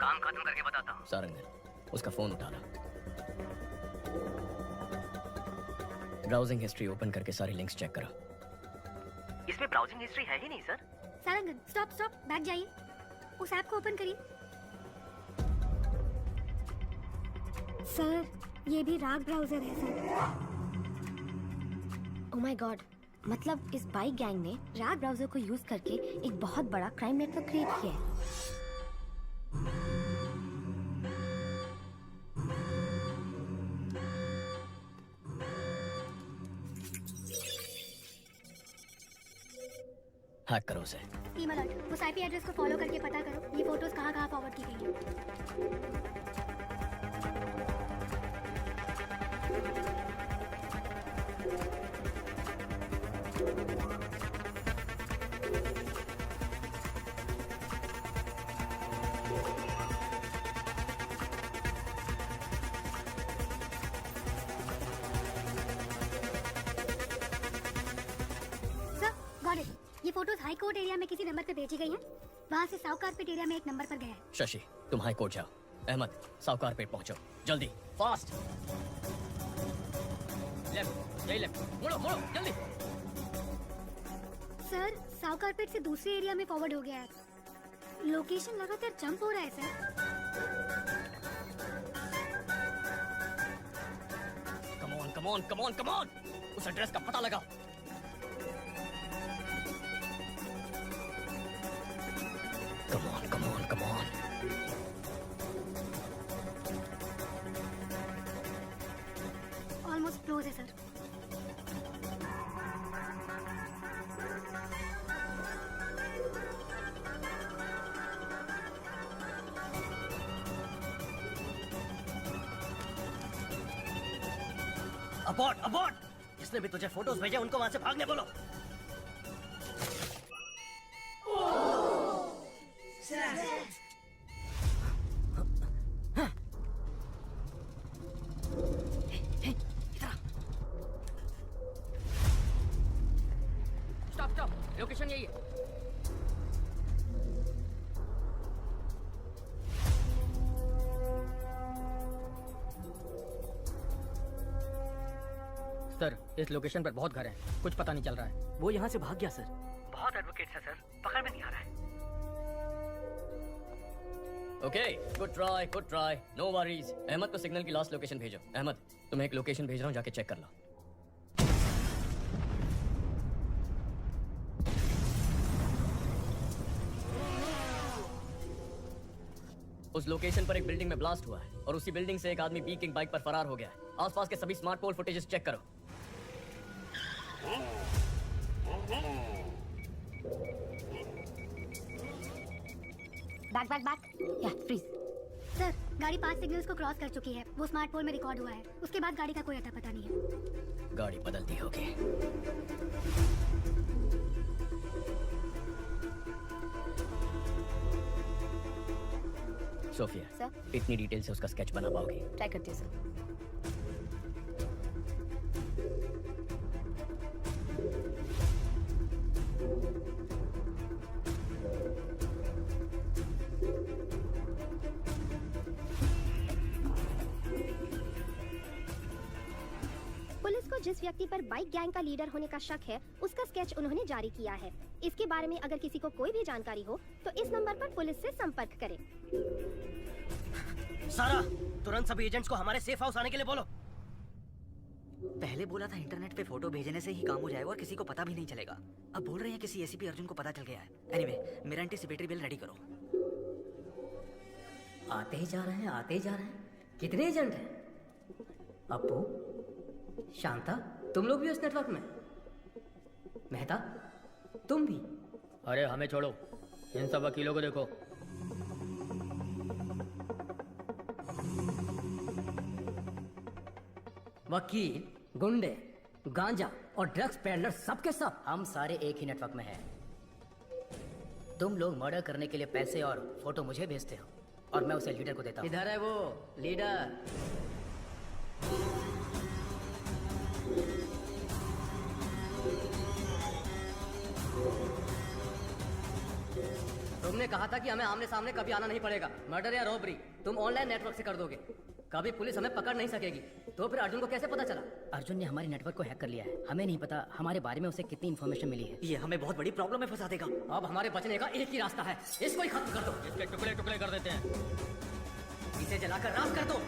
काम खत्म करके बताता हूँ। सारंगन, उसका फोन उठा लो। ब्राउजिंग हिस्ट्री ओपन करके सारे लिंक्स चेक करो। इसमें ब्राउजिंग हिस्ट्री है ही नहीं sir. Sarangan, stop stop, back जाइए। उस ऐप को ओपन करिए। सर, ये भी राग ब्राउजर है सर। ओह माय गॉड, मतलब इस बाइक गैंग ने राग ब्राउजर को यूज करके एक बहुत बड़ा क्राइम नेटवर्क क्रिएट किया है। हैक करो उसे। टीम अलर्ट, उस IP एड्रेस को फॉलो करके पता करो ये फोटोज कहाँ फॉरवर्ड की गई हैं। Got it. ये फोटोज हाई कोर्ट एरिया में किसी नंबर पे भेजी गई हैं। वहाँ से साउथ कारपेट एरिया में एक नंबर पर गया है। शशि, तुम हाई कोर्ट जाओ। अहमद, साउथ कारपेट पहुंचो, जल्दी, फास्ट। लेफ्ट, यही लेफ्ट, मुड़ो मुड़ो जल्दी। सर, साउथ कारपेट से दूसरे एरिया में फॉरवर्ड हो गया है। लोकेशन लगातार जंप हो रहा है sir. Come on come on come on come on. उस एड्रेस का पता लगाओ। Come on, come on, come on. Almost close है सर। Abort abort! जिसने भी तुझे फोटोज भेजे उनको वहां से भागने बोलो। स्टॉप स्टॉप, लोकेशन यही है। सर, इस लोकेशन पर बहुत घर हैं। कुछ पता नहीं चल रहा है। वो यहाँ से भाग गया सर। बहुत एडवोकेट है सर, पकड़ में नहीं आ रहा है। Okay, good try, good try, no worries. Ahmed को सिग्नल की लास्ट लोकेशन भेजो। अहमद, तुम्हें एक लोकेशन भेज रहा हूँ, जाके चेक कर लो। उस लोकेशन पर एक बिल्डिंग में ब्लास्ट हुआ है और उसी बिल्डिंग से एक आदमी बी किंग बाइक पर फरार हो गया है। आसपास के सभी स्मार्ट पोल फुटेजेस चेक करो। बैक बैक बैक, या फ्रीज। सर, गाड़ी 5 सिग्नल्स को क्रॉस कर चुकी है। वो स्मार्ट पोल में रिकॉर्ड हुआ है। उसके बाद गाड़ी का कोई अता पता नहीं है। गाड़ी बदलती होगी। सोफिया सर, इतनी डिटेल से उसका स्केच बना पाओगी? ट्राई करती हूँ सर। पुलिस को जिस व्यक्ति पर बाइक गैंग का लीडर होने का शक है, उसका स्केच उन्होंने जारी किया है। इसके बारे में अगर किसी को कोई भी जानकारी हो तो इस नंबर पर पुलिस से संपर्क करें। सारा, तुरंत सभी एजेंट्स को हमारे सेफ हाउस आने के लिए बोलो। पहले बोला था इंटरनेट पे फोटो भेजने से ही काम हो जाएगा और किसी को पता भी नहीं चलेगा। अब बोल रहे हैं किसी एसीपी अर्जुन को पता चल गया है। एनीवे, मेरा एंटीसिपेटरी बिल रेडी करो। आते ही जा रहे हैं, आते ही जा रहे हैं। कितने एजेंट हैं? अपू, शांता, तुम लोग भी इस नेटवर्क में? मेहता, तुम भी? अरे हमें छोड़ो, इन सब वकीलों को देखो। वकील, गुंडे, गांजा और ड्रग्स पेडलर सब के सब हम सारे एक ही नेटवर्क में हैं। तुम लोग मर्डर करने के लिए पैसे और फोटो मुझे भेजते हो और मैं उसे लीडर को देता हूँ। इधर है वो लीडर। तुमने कहा था कि हमें आमने सामने कभी आना नहीं पड़ेगा। मर्डर या रॉबरी तुम ऑनलाइन नेटवर्क से कर दोगे। कभी पुलिस हमें पकड़ नहीं सकेगी। तो फिर अर्जुन को कैसे पता चला? अर्जुन ने हमारे नेटवर्क को हैक कर लिया है। हमें नहीं पता हमारे बारे में उसे कितनी इन्फॉर्मेशन मिली है। ये हमें बहुत बड़ी प्रॉब्लम में फंसा देगा। अब हमारे बचने का एक ही रास्ता है, इसको ही खत्म कर दो। इसके टुकड़े टुकड़े कर देते हैं। इसे जलाकर राख कर दो।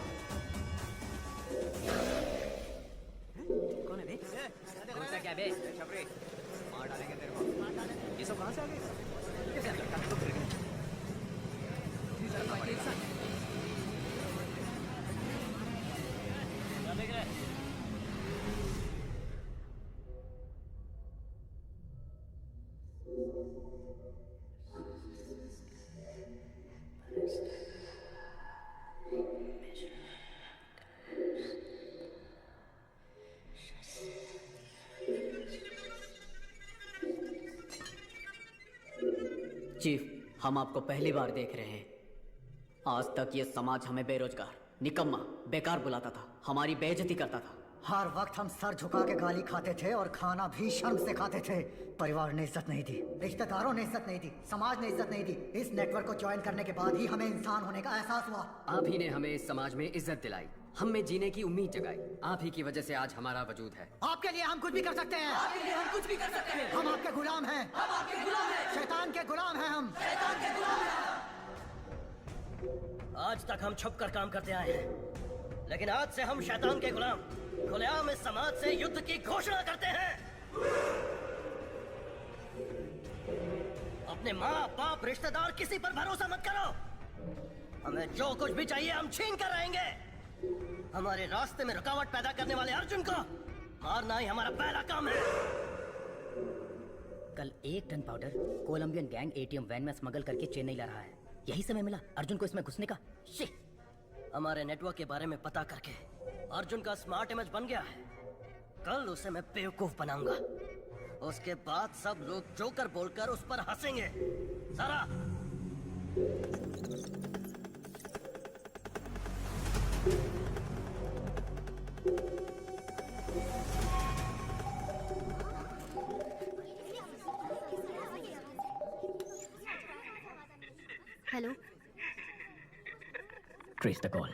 कौन है बे? क्या बे? मार डालेंगे तेरे को। ये सब कहाँ से आ गए? चीफ, हम आपको पहली बार देख रहे हैं। आज तक ये समाज हमें बेरोजगार, निकम्मा, बेकार बुलाता था, हमारी बेइज्जती करता था। हर वक्त हम सर झुका के गाली खाते थे और खाना भी शर्म से खाते थे। परिवार ने इज्जत नहीं दी, रिश्तेदारों ने इज्जत नहीं दी, समाज ने इज्जत नहीं दी। इस नेटवर्क को ज्वाइन करने के बाद ही हमें इंसान होने का एहसास हुआ। आप ही ने हमें इस समाज में इज्जत दिलाई, हम में जीने की उम्मीद जगाई। आप ही की वजह से आज हमारा वजूद है। आपके लिए हम कुछ भी कर सकते हैं। आपके लिए हम कुछ भी कर सकते हैं। हम आपके गुलाम हैं। हम आपके गुलाम हैं। शैतान के गुलाम हैं हम। शैतान के गुलाम हैं। आज तक हम छुप कर काम करते आए हैं, लेकिन आज से हम शैतान के गुलाम। खुलेआम इस समाज से युद्ध की घोषणा करते हैं। अपने माँ बाप रिश्तेदार किसी पर भरोसा मत करो। हमें जो कुछ भी चाहिए हम छीन कर रहेंगे। हमारे रास्ते में रुकावट पैदा करने वाले अर्जुन को मारना ही हमारा पहला काम है। कल 1 ton powder Colombian gang ATM van में स्मगल करके चेन्नई ला रहा है। यही समय मिला अर्जुन को इसमें घुसने का। हमारे नेटवर्क के बारे में पता करके अर्जुन का स्मार्ट इमेज बन गया है। कल उसे मैं बेवकूफ बनाऊंगा। उसके बाद सब लोग जोकर बोलकर उस पर हंसेंगे। सारा हेलो, ट्रेस द कॉल।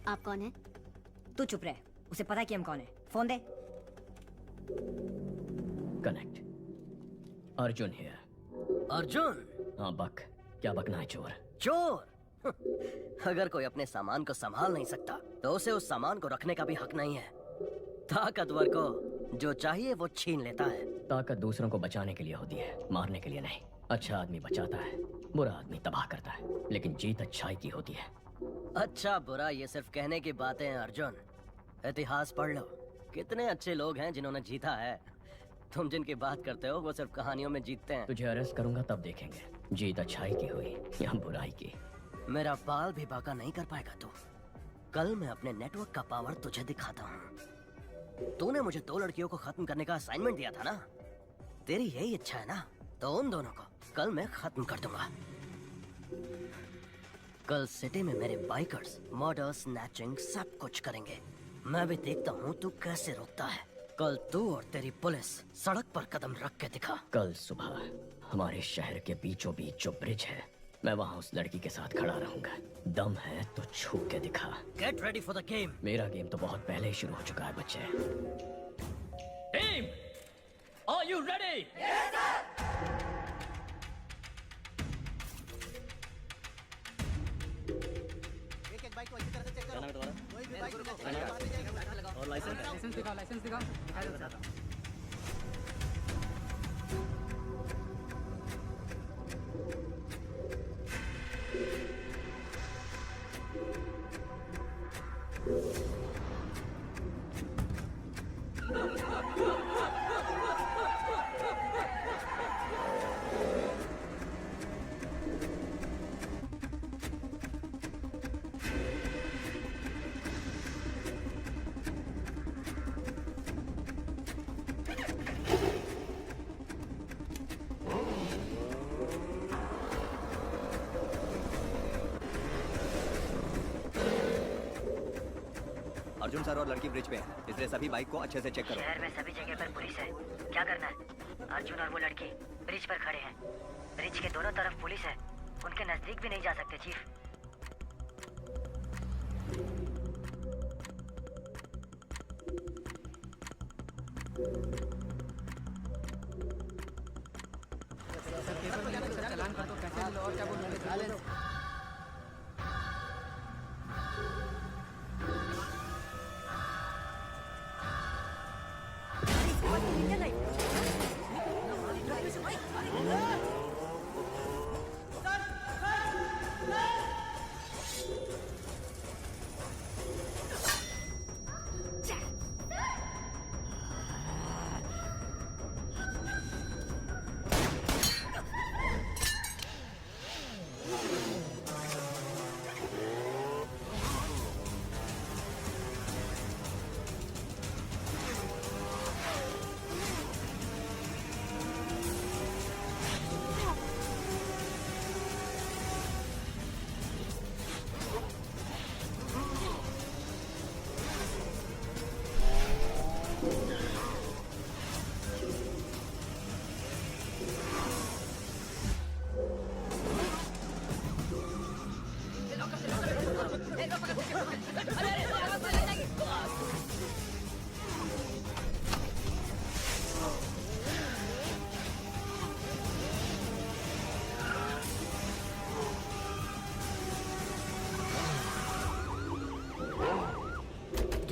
आप कौन है? तू चुप रह, उसे पता है कि हम कौन है। Phone they. Connect. Arjun here. Arjun? हाँ बक। क्या बकना है चोर? चोर? अगर कोई अपने सामान को संभाल नहीं सकता तो उसे उस सामान को रखने का भी हक नहीं है। ताकतवर को जो चाहिए वो छीन लेता है। ताकत दूसरों को बचाने के लिए होती है, मारने के लिए नहीं। अच्छा आदमी बचाता है, बुरा आदमी तबाह करता है, लेकिन जीत अच्छाई की होती है। अच्छा बुरा ये सिर्फ कहने की बातें हैं अर्जुन। इतिहास पढ़ लो, कितने अच्छे लोग हैं जिन्होंने जीता है। तुम जिनकी बात करते हो वो सिर्फ कहानियों में जीतते हैं। तुझे अरेस्ट करूंगा तब देखेंगे जीत अच्छाई की हुई या बुराई की। मेरा बाल भी बाका नहीं कर पाएगा तू। कल मैं अपने नेटवर्क का पावर तुझे दिखाता हूँ। तूने मुझे 2 लड़कियों को खत्म करने का असाइनमेंट दिया था ना। तेरी यही इच्छा है ना, तो उन दोनों को कल मैं खत्म कर दूंगा। कल सिटी में मेरे बाइकर्स मर्डर, स्नैचिंग सब कुछ करेंगे। मैं भी देखता हूँ तू कैसे रोकता है। कल तू और तेरी पुलिस सड़क पर कदम रख के दिखा। कल सुबह हमारे शहर के बीचों बीच जो ब्रिज है, मैं वहाँ उस लड़की के साथ खड़ा रहूंगा। दम है तो छू के दिखा। Get ready for the game. मेरा गेम तो बहुत पहले ही शुरू हो चुका है बच्चे। Team, are you ready? Yes sir. एक बाइक को अच्छी तरह से चेक करो। कोई भी बाइक और लाइसेंस दिखाओ, लाइसेंस दिखाओ। अर्जुन सर और लड़की ब्रिज पे है, इसलिए सभी बाइक को अच्छे से चेक करो। शहर में सभी जगह पर पुलिस है। क्या करना है? अर्जुन और वो लड़की ब्रिज पर खड़े हैं। ब्रिज के दोनों तरफ पुलिस है, उनके नजदीक भी नहीं जा सकते चीफ। चलान कर दो, पैसे लो और क्या बोलोगे?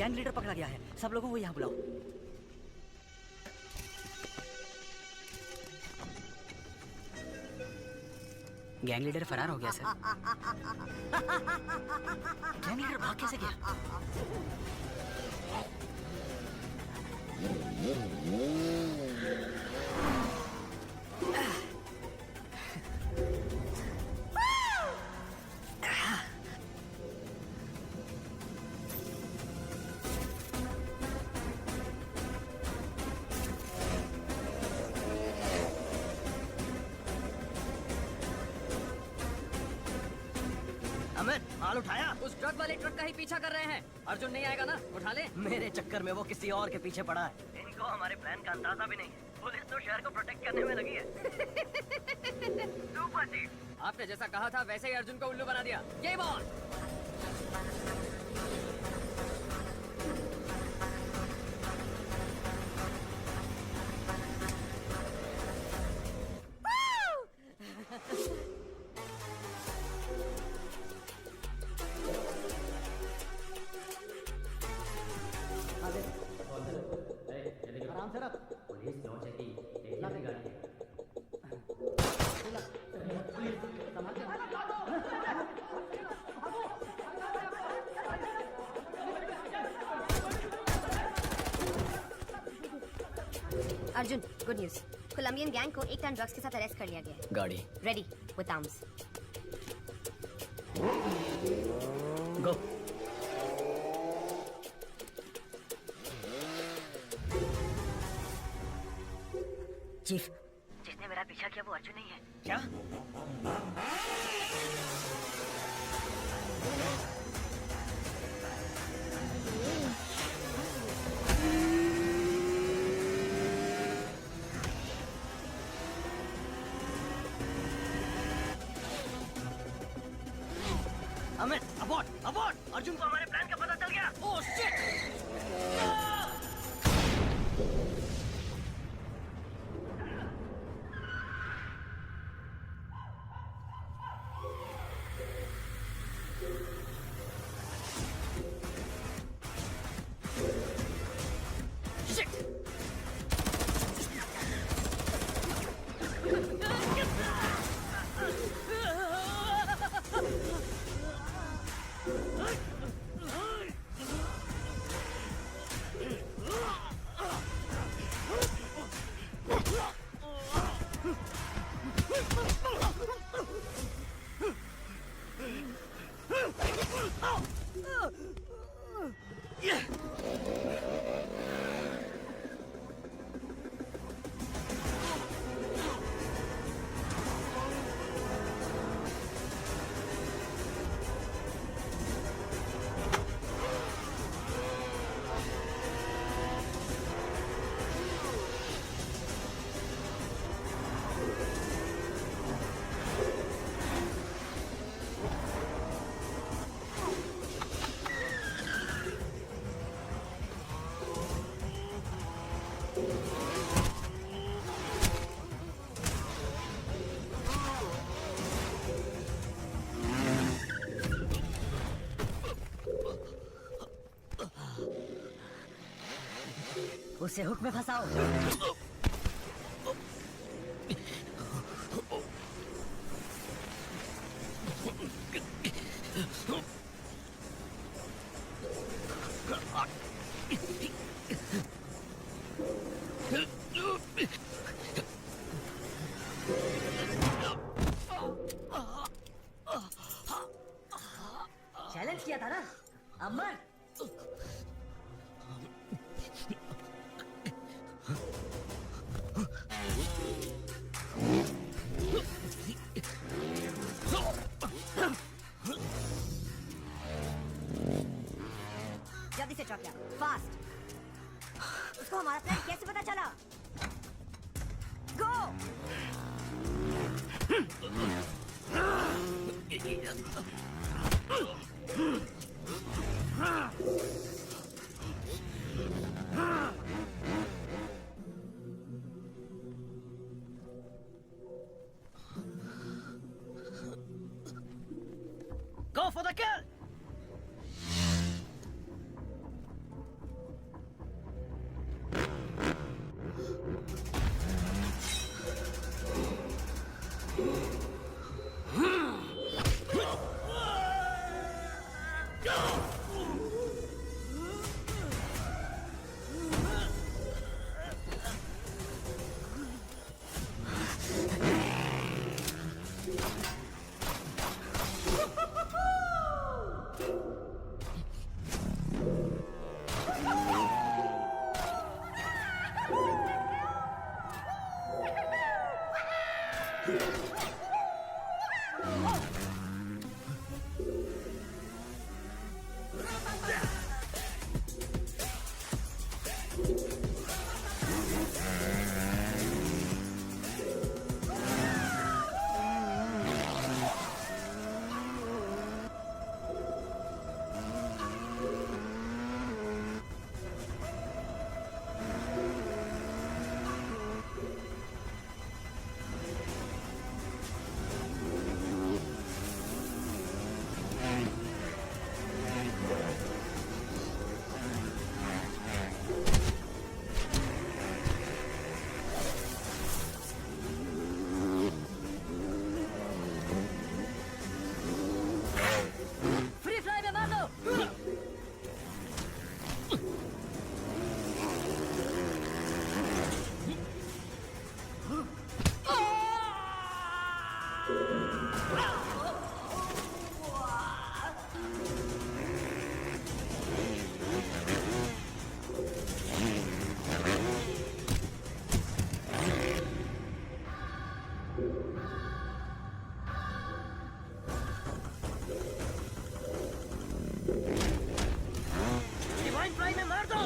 गैंग लीडर पकड़ा गया है, सब लोगों को यहाँ बुलाओ। गैंग लीडर फरार हो गया सर। गैंग लीडर भाग कैसे गया? अमित, माल उठाया? उस ट्रक वाले ट्रक का ही पीछा कर रहे हैं। अर्जुन नहीं आएगा ना? उठा ले। मेरे चक्कर में वो किसी और के पीछे पड़ा है। इनको हमारे प्लान का अंदाजा भी नहीं है। पुलिस तो शहर को प्रोटेक्ट करने में लगी है। सुपर चीफ, आपने जैसा कहा था वैसे ही अर्जुन को उल्लू बना दिया। ये बॉल। आराम से रख। पुलिस लॉन्च है कि देखना भी गाड़ी है। Arjun, good news. Colombian gang को 1 टन ड्रग्स के साथ अरेस्ट कर लिया गया है। गाड़ी ready with arms. Go. Chief, जिसने मेरा पीछा किया वो अर्जुन नहीं है। क्या? अमित, अबॉर्ड, अबॉर्ड! अर्जुन को हमारे प्लान का पता चल गया। Oh shit! उसे हुक में फंसाओ। चैलेंज किया था ना, अमर। जल्दी से ट्रक लिया, फास्ट। उसको हमारा प्लान कैसे पता चला? गो! Go for the kill! Free fly में मार दो। डिवाइन फ्लाई में मार दो।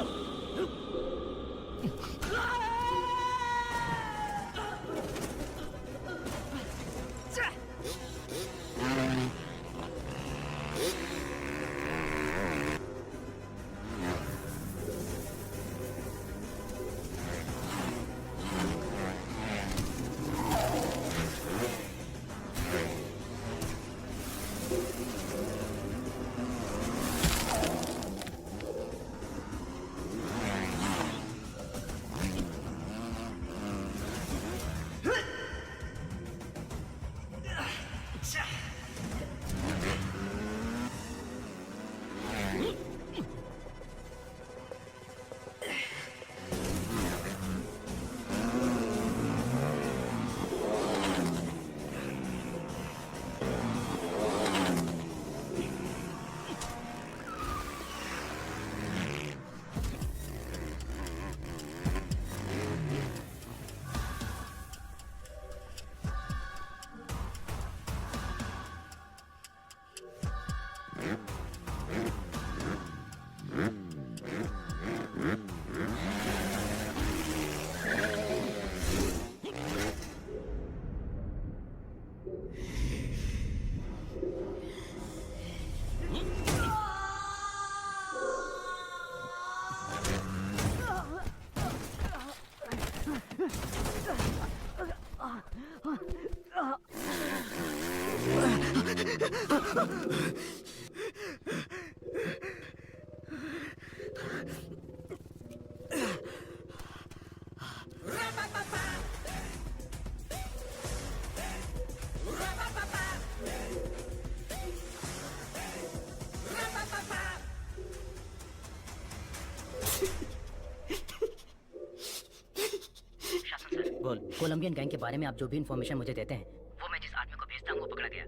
बोल। कोलंबियन गैंग के बारे में आप जो भी इंफॉर्मेशन मुझे देते हैं वो मैं जिस आदमी को भेजता हूँ वो पकड़ा गया।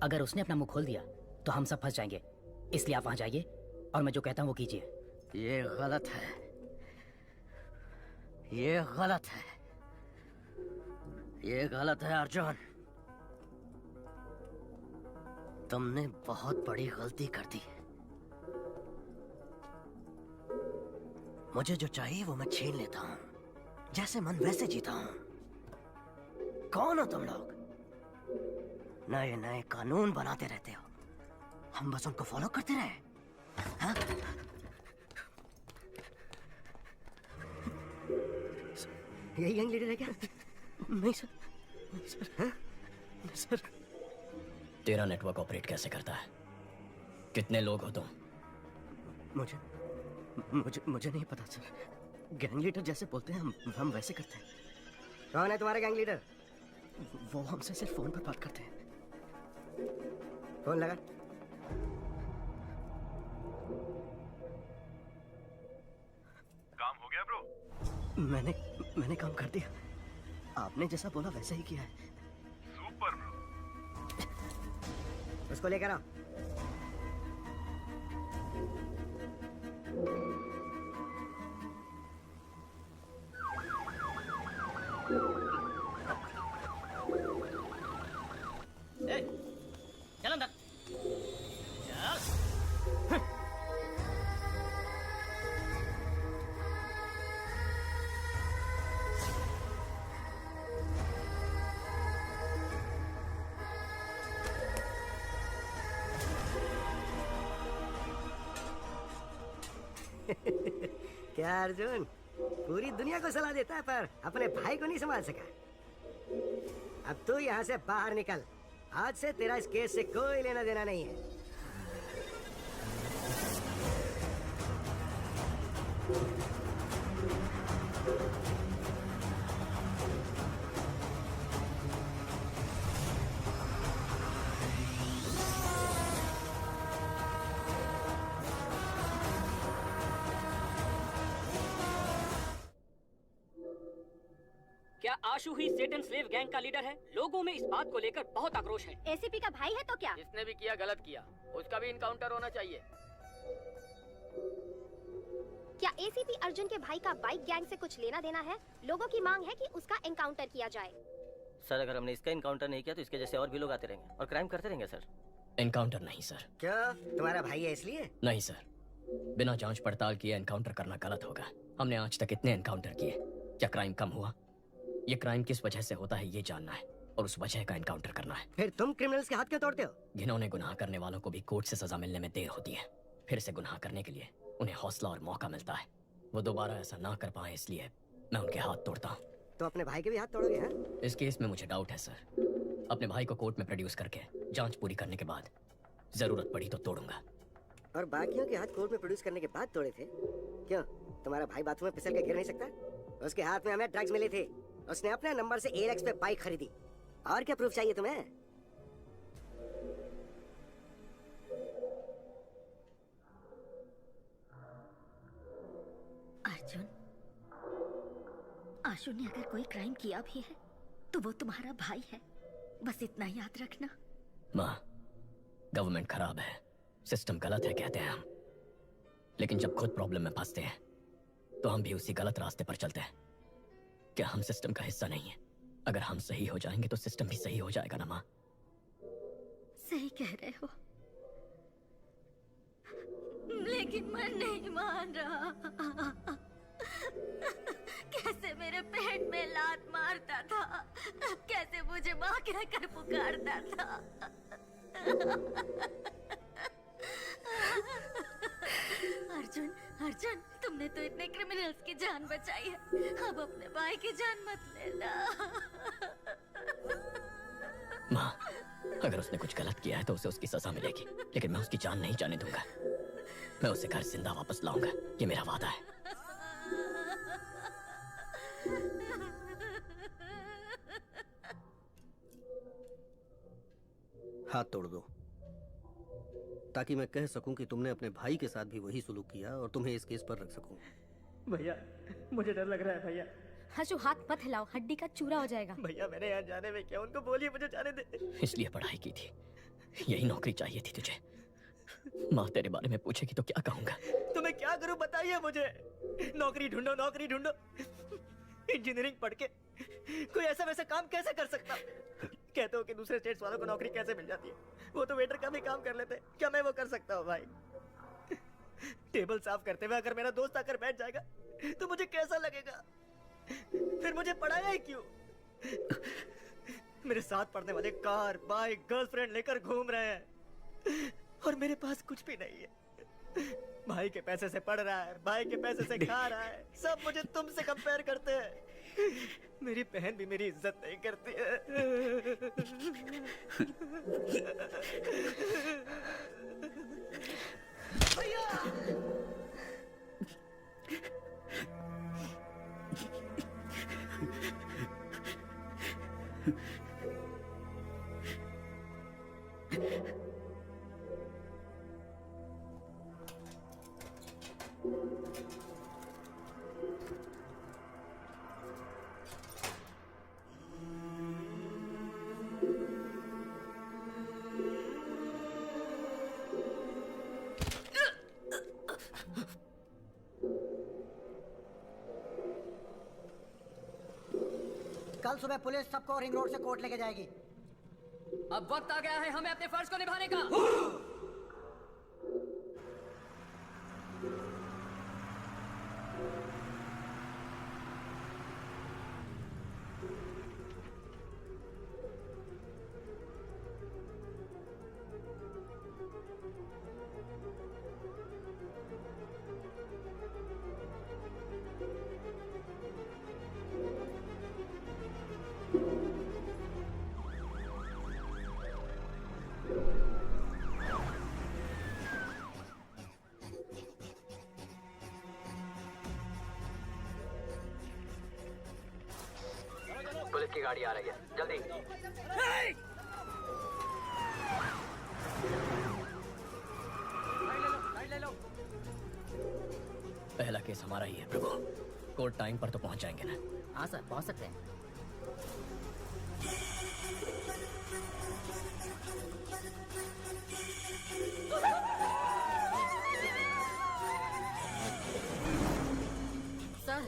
अगर उसने अपना मुंह खोल दिया तो हम सब फंस जाएंगे, इसलिए आप वहां जाइए और मैं जो कहता हूँ वो कीजिए। ये गलत है, ये गलत है, ये गलत है अर्जुन। तुमने बहुत बड़ी गलती कर दी। मुझे जो चाहिए वो मैं छीन लेता हूँ, जैसे मन वैसे जीता हूँ। कौन हो तुम लोग? नए नए कानून बनाते रहते हो, हम बस उनको फॉलो करते रहे। हाँ? यही गैंग लीडर है क्या? नहीं सर, नहीं सर, हाँ? नहीं सर। तेरा नेटवर्क ऑपरेट कैसे करता है? कितने लोग हो तुम? मुझे मुझे मुझे नहीं पता सर। गैंग लीडर जैसे बोलते हैं हम वैसे करते हैं। कौन है तुम्हारा गैंग लीडर? वो हमसे सिर्फ फोन पर बात करते हैं। फोन लगा। काम हो गया ब्रो? मैंने काम कर दिया। आपने जैसा बोला वैसा ही किया है। Super bro. उसको लेकर आओ। क्या अर्जुन, पूरी दुनिया को सलाह देता है पर अपने भाई को नहीं संभाल सका। अब तू यहाँ से बाहर निकल। आज से तेरा इस केस से कोई लेना देना नहीं है। क्या आशु ही सेटन स्लेव गैंग का लीडर है? लोगों में इस बात को लेकर बहुत आक्रोश है। एसीपी का भाई है तो क्या? जिसने भी किया गलत किया, उसका भी इनकाउंटर होना चाहिए। क्या एसीपी अर्जुन के भाई का बाइक गैंग से कुछ लेना देना है? लोगों की मांग है कि उसका एनकाउंटर किया जाए। सर, अगर हमने इसका इनकाउंटर नहीं किया तो इसके जैसे और भी लोग आते रहेंगे और क्राइम करते रहेंगे सर। एनकाउंटर नहीं सर। क्या तुम्हारा भाई है इसलिए? नहीं सर, बिना जांच पड़ताल किए एनकाउंटर करना गलत होगा। हमने आज तक इतने एनकाउंटर किए, क्या क्राइम कम हुआ? ये क्राइम किस वजह से होता है ये जानना है और उस वजह का एनकाउंटर करना है। फिर तुम क्रिमिनल्स के हाथ क्यों तोड़ते हो? घिनौने गुनाह करने वालों को भी कोर्ट से सजा मिलने में देर होती है। फिर से गुनाह करने के लिए उन्हें हौसला और मौका मिलता है। वो दोबारा ऐसा ना कर पाए इसलिए मैं उनके हाथ तोड़ता हूँ। तो अपने भाई के भी हाथ तोड़ोगे? हाँ? इस केस में मुझे डाउट है सर। अपने भाई को कोर्ट में प्रोड्यूस करके जांच पूरी करने के बाद जरूरत पड़ी तो तोड़ूंगा। और बाकियों के हाथ कोर्ट में प्रोड्यूस करने के बाद तोड़े थे? क्यों, तुम्हारा भाई बाथरूम में फिसल के गिर नहीं सकता? उसके हाथ में हमें ड्रग्स मिले थे। उसने अपने नंबर से एलेक्स पे बाइक खरीदी। और क्या प्रूफ चाहिए तुम्हें? अर्जुन, आशु ने अगर कोई क्राइम किया भी है तो वो तुम्हारा भाई है, बस इतना याद रखना। माँ, गवर्नमेंट खराब है, सिस्टम गलत है कहते हैं हम, लेकिन जब खुद प्रॉब्लम में फंसते हैं तो हम भी उसी गलत रास्ते पर चलते हैं। क्या हम सिस्टम का हिस्सा नहीं है? अगर हम सही हो जाएंगे तो सिस्टम भी सही हो जाएगा ना माँ? सही कह रहे हो, लेकिन मैं नहीं मान रहा। कैसे मेरे पेट में लात मारता था, कैसे मुझे माँ कहकर पुकारता था। अर्जुन, अर्जुन, तुमने तो इतने क्रिमिनल्स की जान बचाई है, अब अपने भाई की जान मत लेना। माँ, अगर उसने कुछ गलत किया है तो उसे उसकी सजा मिलेगी, लेकिन मैं उसकी जान नहीं जाने दूंगा। मैं उसे घर जिंदा वापस लाऊंगा, ये मेरा वादा है। हाथ तोड़ दो ताकि मैं कह सकूं कि तुमने अपने भाई के साथ भी वही सुलूक किया और तुम्हें इस केस पर रख सकूं। भैया, मुझे डर लग रहा है भैया। हंसू, हाथ मत हिलाओ, हड्डी का चूरा हो जाएगा। भैया, मैंने यहाँ जाने में क्या, उनको बोलिए मुझे जाने दे। इसलिए पढ़ाई की थी, यही नौकरी चाहिए थी तुझे। माँ तेरे बारे में पूछेगी तो क्या कहूँगा? तो मैं क्या करूँ बताइए मुझे। नौकरी ढूंढो, नौकरी ढूंढो। इंजीनियरिंग पढ़ के कोई ऐसा वैसा काम कैसे कर सकता? कहते हो कि दूसरे स्टेट्स वालों को नौकरी कैसे मिल जाती है, वो तो वेटर का भी काम कर लेते। क्या मैं वो कर सकता हूँ भाई? टेबल साफ करते हुए अगर मेरा दोस्त आकर बैठ जाएगा तो मुझे कैसा लगेगा? फिर मुझे पढ़ाया ही क्यों? मेरे साथ पढ़ने वाले कार, बाइक, गर्लफ्रेंड लेकर घूम रहे हैं और मेरे पास कुछ भी नहीं है। भाई के पैसे से पढ़ रहा है, भाई के पैसे से खा रहा है, सब मुझे तुमसे कंपेयर करते हैं। मेरी बहन भी मेरी इज्जत नहीं करती है। भैया! कल सुबह पुलिस सबको रिंग रोड से कोर्ट लेके जाएगी। अब वक्त आ गया है हमें अपने फर्ज को निभाने का। की गाड़ी आ रही है, जल्दी। पहला केस हमारा ही है प्रभु। कोर्ट टाइम पर तो पहुंच जाएंगे ना? हाँ सर, पहुंच सकते हैं। सर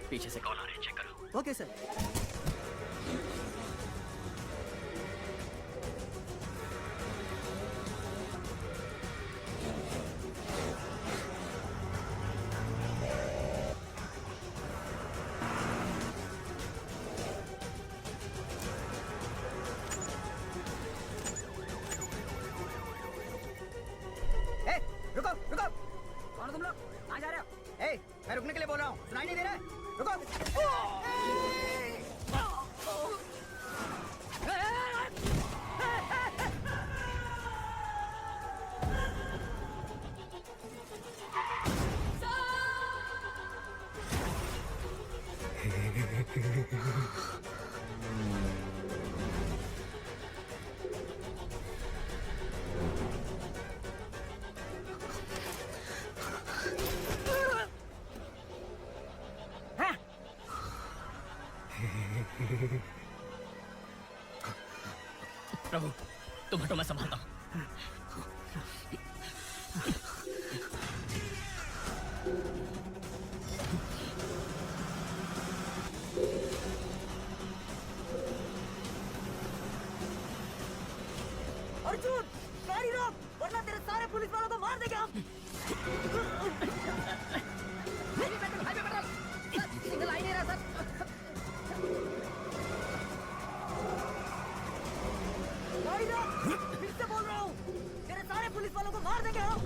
पीछे से कॉल आ रही है, चेक करो। Okay sir. ए, रुको रुको, कौन हो तुम लोग? कहाँ जा रहे हो? ए, मैं रुकने के लिए बोल रहा हूँ, सुनाई नहीं दे रहा है? रुको। प्रभु तुम हटो, मैं संभालता हूँ। अर्जुन, गाड़ी रोक, वरना तेरे सारे पुलिस वालों को मार देंगे हम। सिग्नल आ ही नहीं रहा सर। गाड़ी रोक, फिर से बोल रहा हूँ, तेरे सारे पुलिस वालों को मार देंगे हम।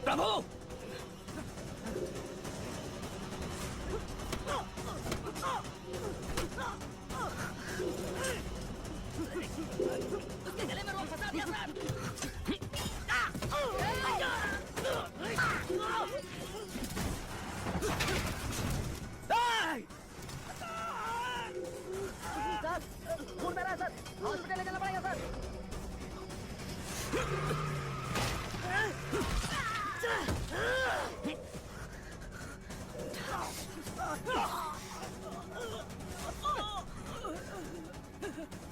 प्रभु उसके गले में हॉस्पिटल ले जाना पड़ेगा सर।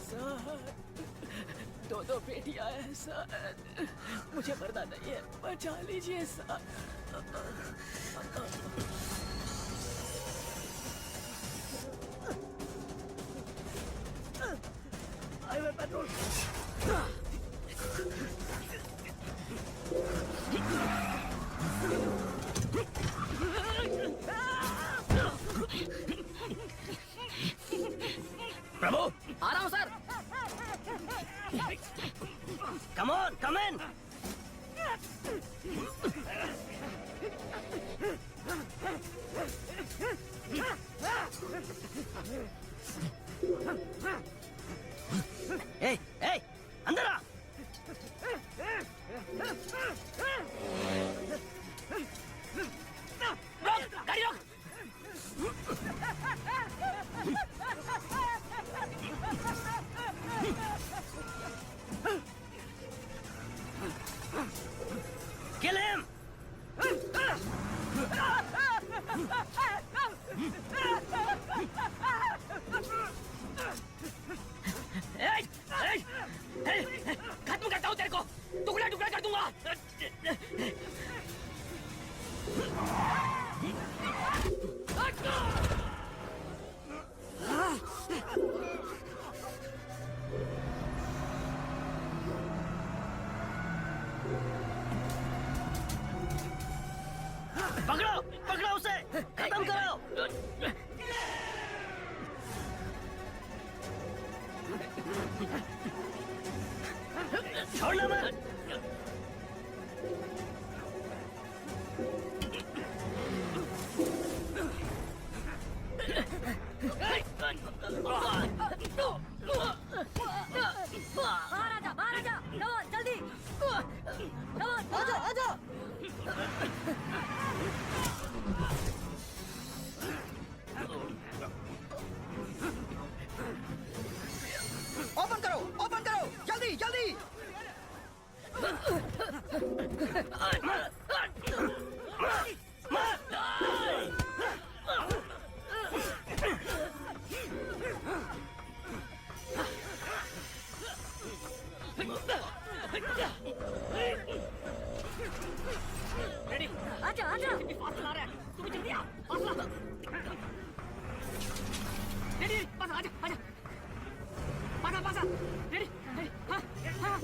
सर, दो बेटियां हैं सर, मुझे मरना नहीं है, बचा लीजिए सर। Highway patrol. प्रभु, आ रहा हूँ सर। कम ऑन, कम इन। ए, ए, अंदर आ। रोक, गाड़ी रोक। Kill him! खत्म करता हूँ तेरे को, टुकड़ा टुकड़ा कर दूंगा। पकड़ो, पकड़ो उसे, खत्म करो। छोड़ना मत। बाहर आजा, बाहर आजा, कमोन जल्दी, कमोन आजा, आजा। ओपन करो, जल्दी जल्दी। रेडी, आजा आजा। फास्ट चला रहा है, तुम जल्दी आ, फास्ट ला। रेडी, पास आजा, आजा। पासा पासा, रेडी, रेडी, हाँ हाँ,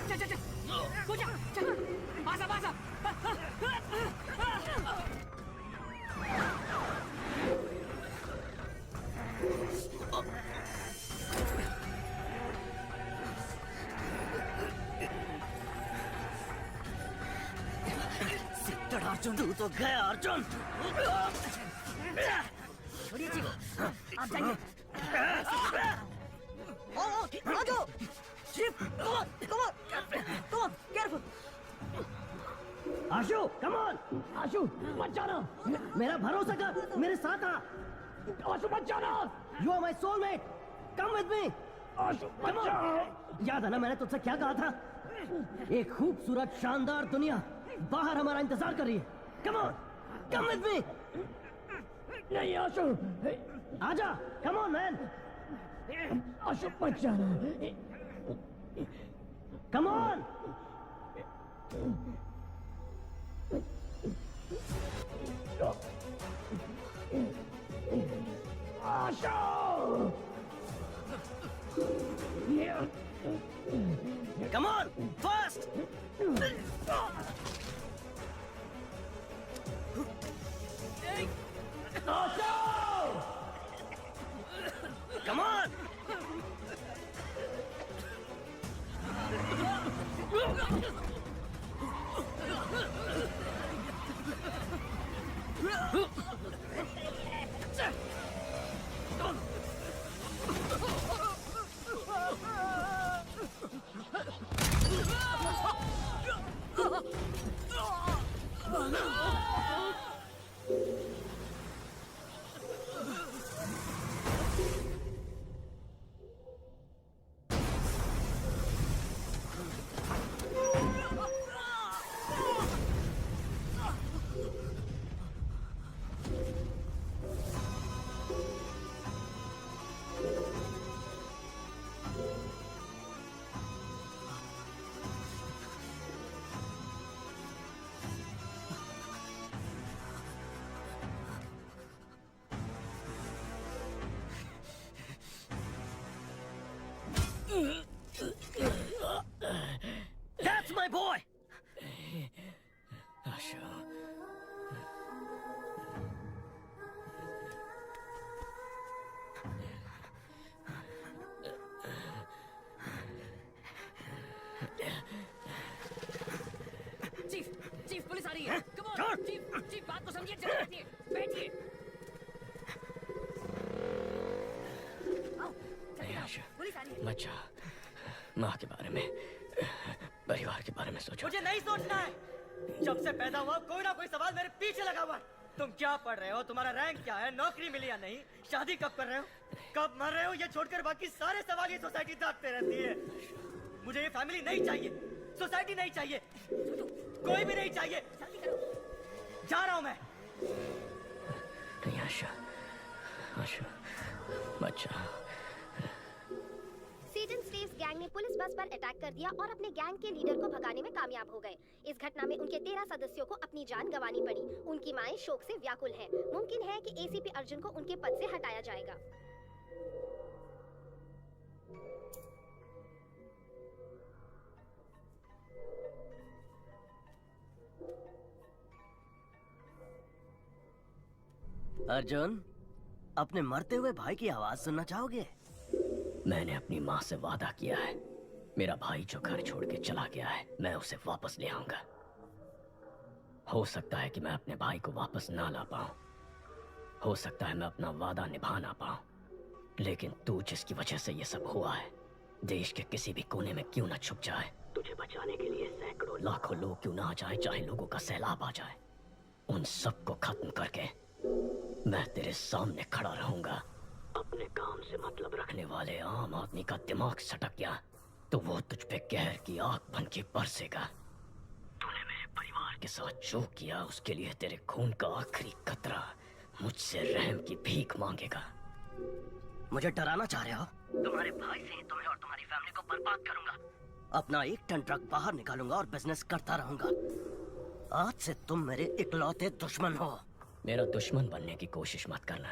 चल चल चल, कूद जा, चल, पासा पासा। सिद्धड़ अर्जुन, तू तो गया अर्जुन। छोड़िए जी, आप जाइए। आ जाओ, chief, come on, careful। Ashu, come on, आशु, मत जाना, मेरा भरोसा कर, मेरे साथ आ। आशु मत जाना, you are my soulmate, come with me। आशु मत जाओ। याद है ना मैंने तुझसे क्या कहा था? एक खूबसूरत शानदार दुनिया बाहर हमारा इंतजार कर रही है। Come on, come with me। नहीं आशु, आजा, come on man। आशु मत जाना, come on। Asho! Come on, fast! Asho! Come on! नहीं आशु, बच्चा, माँ के बारे में, परिवार के बारे में सोचो। मुझे नहीं सोचना है। जब से पैदा हुआ कोई ना कोई सवाल मेरे पीछे लगा हुआ है। तुम क्या पढ़ रहे हो, तुम्हारा रैंक क्या है, नौकरी मिली या नहीं, शादी कब कर रहे हो, कब मर रहे हो, ये छोड़कर बाकी सारे सवाल ये सोसाइटी दागते रहती है। मुझे ये फैमिली नहीं चाहिए, सोसाइटी नहीं चाहिए, कोई भी नहीं चाहिए। जा रहा हूं मैं। नहीं आशा, आशा, बच्चा। सेटन स्लेव्स गैंग ने पुलिस बस पर अटैक कर दिया और अपने गैंग के लीडर को भगाने में कामयाब हो गए। इस घटना में उनके 13 सदस्यों को अपनी जान गंवानी पड़ी। उनकी माएं शोक से व्याकुल हैं। मुमकिन है कि एसीपी अर्जुन को उनके पद से हटाया जाएगा। अर्जुन, अपने मरते हुए भाई की आवाज सुनना चाहोगे? मैंने अपनी माँ से वादा किया है, मेरा भाई जो घर छोड़ के चला गया है, मैं उसे वापस ले आऊंगा। हो सकता है कि मैं अपने भाई को वापस ना ला पाऊं, हो सकता है मैं अपना वादा निभा ना पाऊं, लेकिन तू जिसकी वजह से ये सब हुआ है, देश के किसी भी कोने में क्यों ना छुप जाए, तुझे बचाने के लिए सैकड़ों लाखों लोग क्यों ना आ जाए, चाहे लोगों का सैलाब आ जाए, उन सबको खत्म करके मैं तेरे सामने खड़ा रहूंगा। अपने काम से मतलब रखने वाले आम आदमी का दिमाग सटक गया तो वो तुझ पे कहर की आग बन के बरसेगा। तूने मेरे परिवार के साथ जो किया उसके लिए तेरे खून का आखिरी कतरा मुझसे रहम की भीख मांगेगा। मुझे डराना चाह रहे हो? तुम्हारे भाई से ही तुम्हें और तुम्हारी फैमिली को बर्बाद करूंगा। अपना 1 टन ट्रक बाहर निकालूंगा और बिजनेस करता रहूंगा। आज से तुम मेरे इकलौते दुश्मन हो। मेरा दुश्मन बनने की कोशिश मत करना,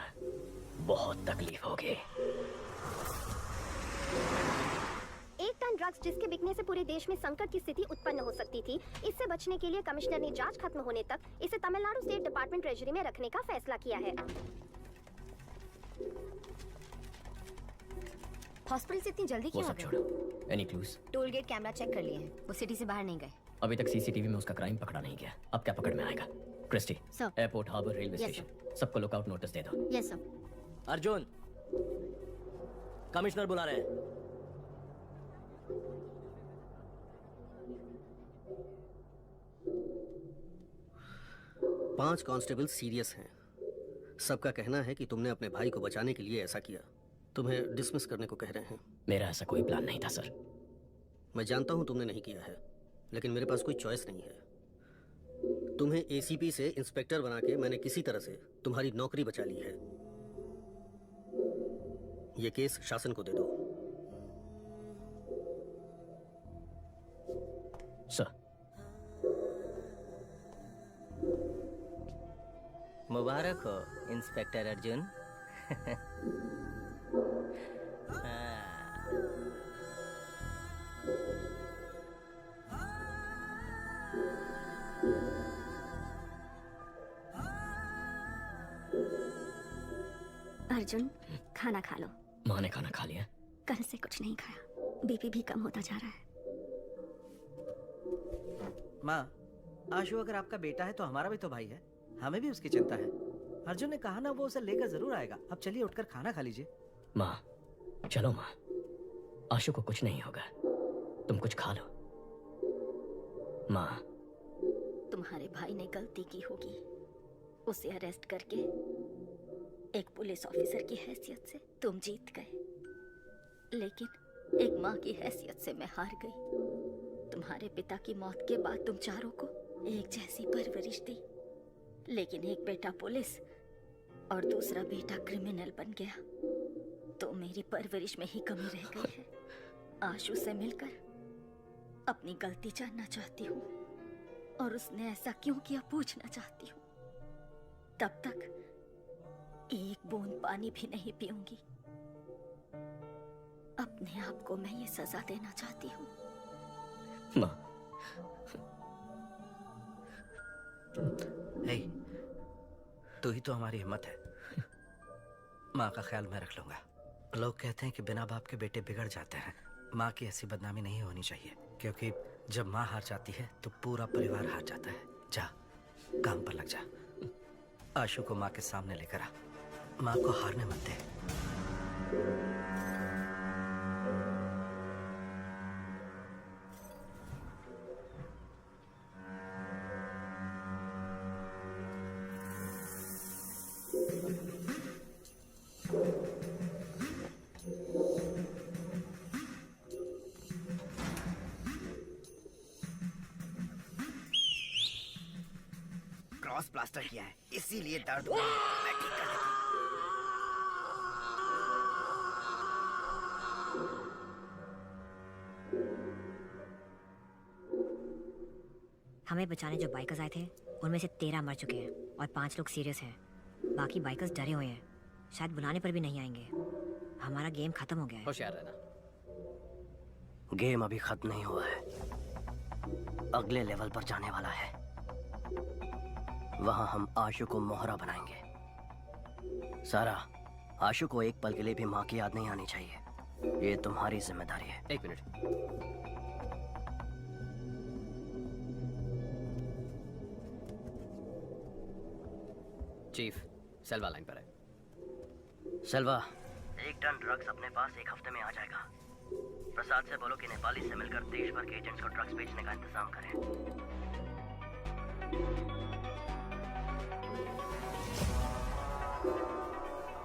बहुत तकलीफ होगी। 1 टन ड्रग्स जिसके बिकने से पूरे देश में संकट की स्थिति उत्पन्न हो सकती थी। इससे बचने के लिए कमिश्नर ने जांच खत्म होने तक इसे तमिलनाडु स्टेट डिपार्टमेंट ट्रेजरी में रखने का फैसला किया है। हॉस्पिटल से इतनी जल्दी क्यों आ गए? छोड़ो। Any clues? Toll gate camera check कर लिए हैं, वो सिटी से बाहर नहीं गए। अभी तक सीसीटीवी में उसका क्राइम पकड़ा नहीं गया, अब क्या पकड़ में आएगा? Christy, airport, harbour, railway station, सबको लुकआउट नोटिस दे दो। Yes sir. अर्जुन, कमिश्नर बुला रहे हैं। पांच कांस्टेबल सीरियस हैं। सबका कहना है कि तुमने अपने भाई को बचाने के लिए ऐसा किया। तुम्हें डिसमिस करने को कह रहे हैं। मेरा ऐसा कोई प्लान नहीं था सर। मैं जानता हूं तुमने नहीं किया है, लेकिन मेरे पास कोई चॉइस नहीं है। तुम्हें एसीपी से इंस्पेक्टर बना के मैंने किसी तरह से तुम्हारी नौकरी बचा ली है। ये केस शासन को दे दो। सर। मुबारक हो इंस्पेक्टर अर्जुन। अर्जुन, खाना खा लो। माँ ने खाना खा लिया? कल से कुछ नहीं खाया, बीपी भी कम होता जा रहा है। माँ, आशु अगर आपका बेटा है तो हमारा भी तो भाई है, हमें भी उसकी चिंता है। अर्जुन ने कहा ना वो उसे लेकर जरूर आएगा। अब चलिए उठकर खाना खा लीजिए। माँ, चलो माँ, आशु को कुछ नहीं होगा, तुम कुछ खा लो। माँ, तुम्हारे भाई ने गलती की होगी, उसे अरेस्ट करके एक पुलिस ऑफिसर की हैसियत से तुम जीत गए, लेकिन एक माँ की हैसियत से मैं हार गई। तुम्हारे पिता की मौत के बाद तुम चारों को एक जैसी परवरिश दी, लेकिन एक बेटा पुलिस और दूसरा बेटा क्रिमिनल बन गया, तो मेरी परवरिश में ही कमी रह गई है। आशु से मिलकर अपनी गलती जानना चाहती हूँ और उसने ऐसा क्यों किया पूछना चाहती हूँ। तब तक एक बूंद पानी भी नहीं पीऊंगी। अपने आप को मैं ये सजा देना चाहती हूँ। माँ। हे, तू ही तो हमारी हिम्मत है। माँ का ख्याल मैं रख लूंगा। लोग कहते हैं कि बिना बाप के बेटे बिगड़ जाते हैं। माँ की ऐसी बदनामी नहीं होनी चाहिए, क्योंकि जब माँ हार जाती है तो पूरा परिवार हार जाता है। जा, काम पर लग जा। आशु को माँ के सामने लेकर आ। माँ को हारने मत दे। प्लास्टर किया है, इसीलिए दर्द हो रहा है। मैं ठीक कर देती हूँ। हमें बचाने जो बाइकर्स आए थे उनमें से 13 मर चुके हैं और 5 लोग सीरियस हैं। बाकी बाइकर्स डरे हुए हैं, शायद बुलाने पर भी नहीं आएंगे। हमारा गेम खत्म हो गया है। होशियार रहना। गेम अभी खत्म नहीं हुआ है, अगले लेवल पर जाने वाला है। वहां हम आशु को मोहरा बनाएंगे। सारा, आशु को एक पल के लिए भी माँ की याद नहीं आनी चाहिए। ये तुम्हारी जिम्मेदारी है। एक मिनट। चीफ, सेल्वा लाइन पर है। सेल्वा, 1 टन ड्रग्स अपने पास 1 हफ्ते में आ जाएगा। प्रसाद से बोलो कि नेपाली से मिलकर देश भर के एजेंट्स को ड्रग्स बेचने का इंतजाम करें।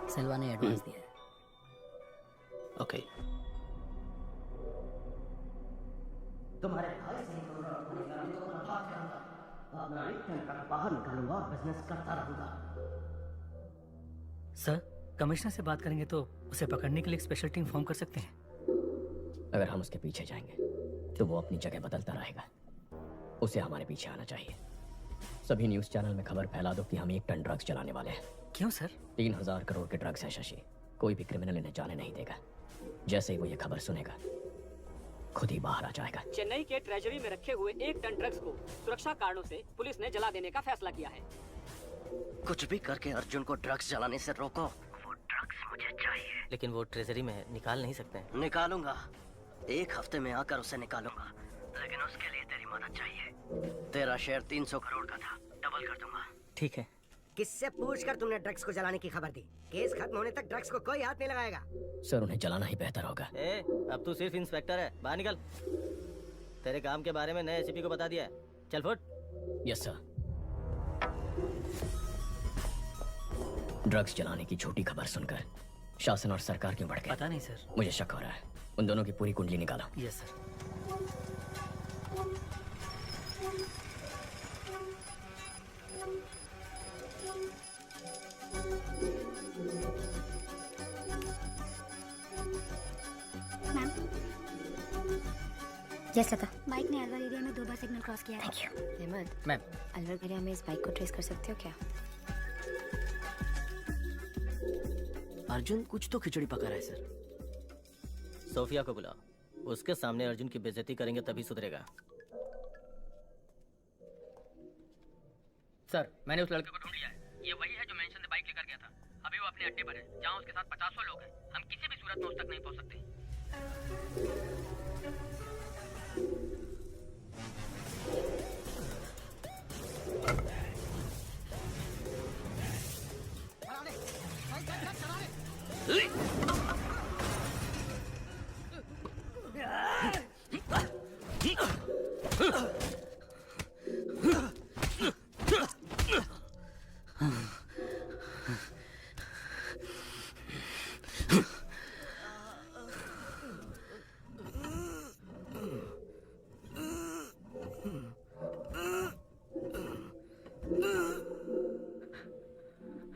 सेल्वा ने एडवांस दिया है। ओके। तुम्हारे भाई से बाहर निकालूंगा और बिजनेस करता रहूंगा। सर, कमिश्नर से बात करेंगे तो उसे पकड़ने के लिए एक स्पेशल टीम फॉर्म कर सकते हैं। अगर हम उसके पीछे जाएंगे तो वो अपनी जगह बदलता रहेगा। उसे हमारे पीछे आना चाहिए। सभी न्यूज़ चैनल में खबर फैला दो कि हम 1 टन ड्रग्स चलाने वाले हैं। क्यों सर? 3000 करोड़ के ड्रग्स है शशि। कोई भी क्रिमिनल इन्हें जाने नहीं देगा। जैसे ही वो ये खबर सुनेगा खुद ही बाहर आ जाएगा। चेन्नई के ट्रेजरी में रखे हुए 1 टन ड्रग्स को सुरक्षा कारणों से पुलिस ने जला देने का फैसला किया है। कुछ भी करके अर्जुन को ड्रग्स जलाने से रोको। वो ड्रग्स मुझे चाहिए। लेकिन वो ट्रेजरी में निकाल नहीं सकते हैं। निकालूंगा, 1 हफ्ते में आकर उसे निकालूंगा, लेकिन उसके लिए तेरी मदद चाहिए। तेरा शेयर 300 करोड़ का था, डबल कर दूंगा। ठीक है। किससे पूछकर तुमने ड्रग्स को जलाने की खबर दी? केस खत्म होने तक ड्रग्स को कोई हाथ नहीं लगाएगा। सर, उन्हें जलाना ही बेहतर होगा। अब तू सिर्फ इंस्पेक्टर है, बाहर निकल। तेरे काम के बारे में नए एसीपी को बता दिया है। चल फुट। Yes sir. ड्रग्स जलाने की झूठी खबर सुनकर शासन और सरकार क्यों बढ़ गए? पता नहीं सर। मुझे शक हो रहा है। उन दोनों की पूरी कुंडली निकालो। Yes sir. यस लता। बाइक ने अलवर एरिया में 2 बार सिग्नल क्रॉस किया है। Thank you. Hemant, ma'am, Alwar area में इस बाइक को ट्रेस कर सकते हो क्या? अर्जुन कुछ तो खिचड़ी पका रहा है सर। सोफिया को बुलाओ। उसके सामने अर्जुन की बेइज्जती करेंगे तभी सुधरेगा। सर, मैंने उस लड़के को ढूंढ लिया है। ये वही है जो मेंशन से बाइक लेकर गया था। अभी वो अपने अड्डे पर है, जहाँ उसके साथ 50 लोग हैं। हम किसी भी सूरत में उस तक नहीं पहुँच सकते।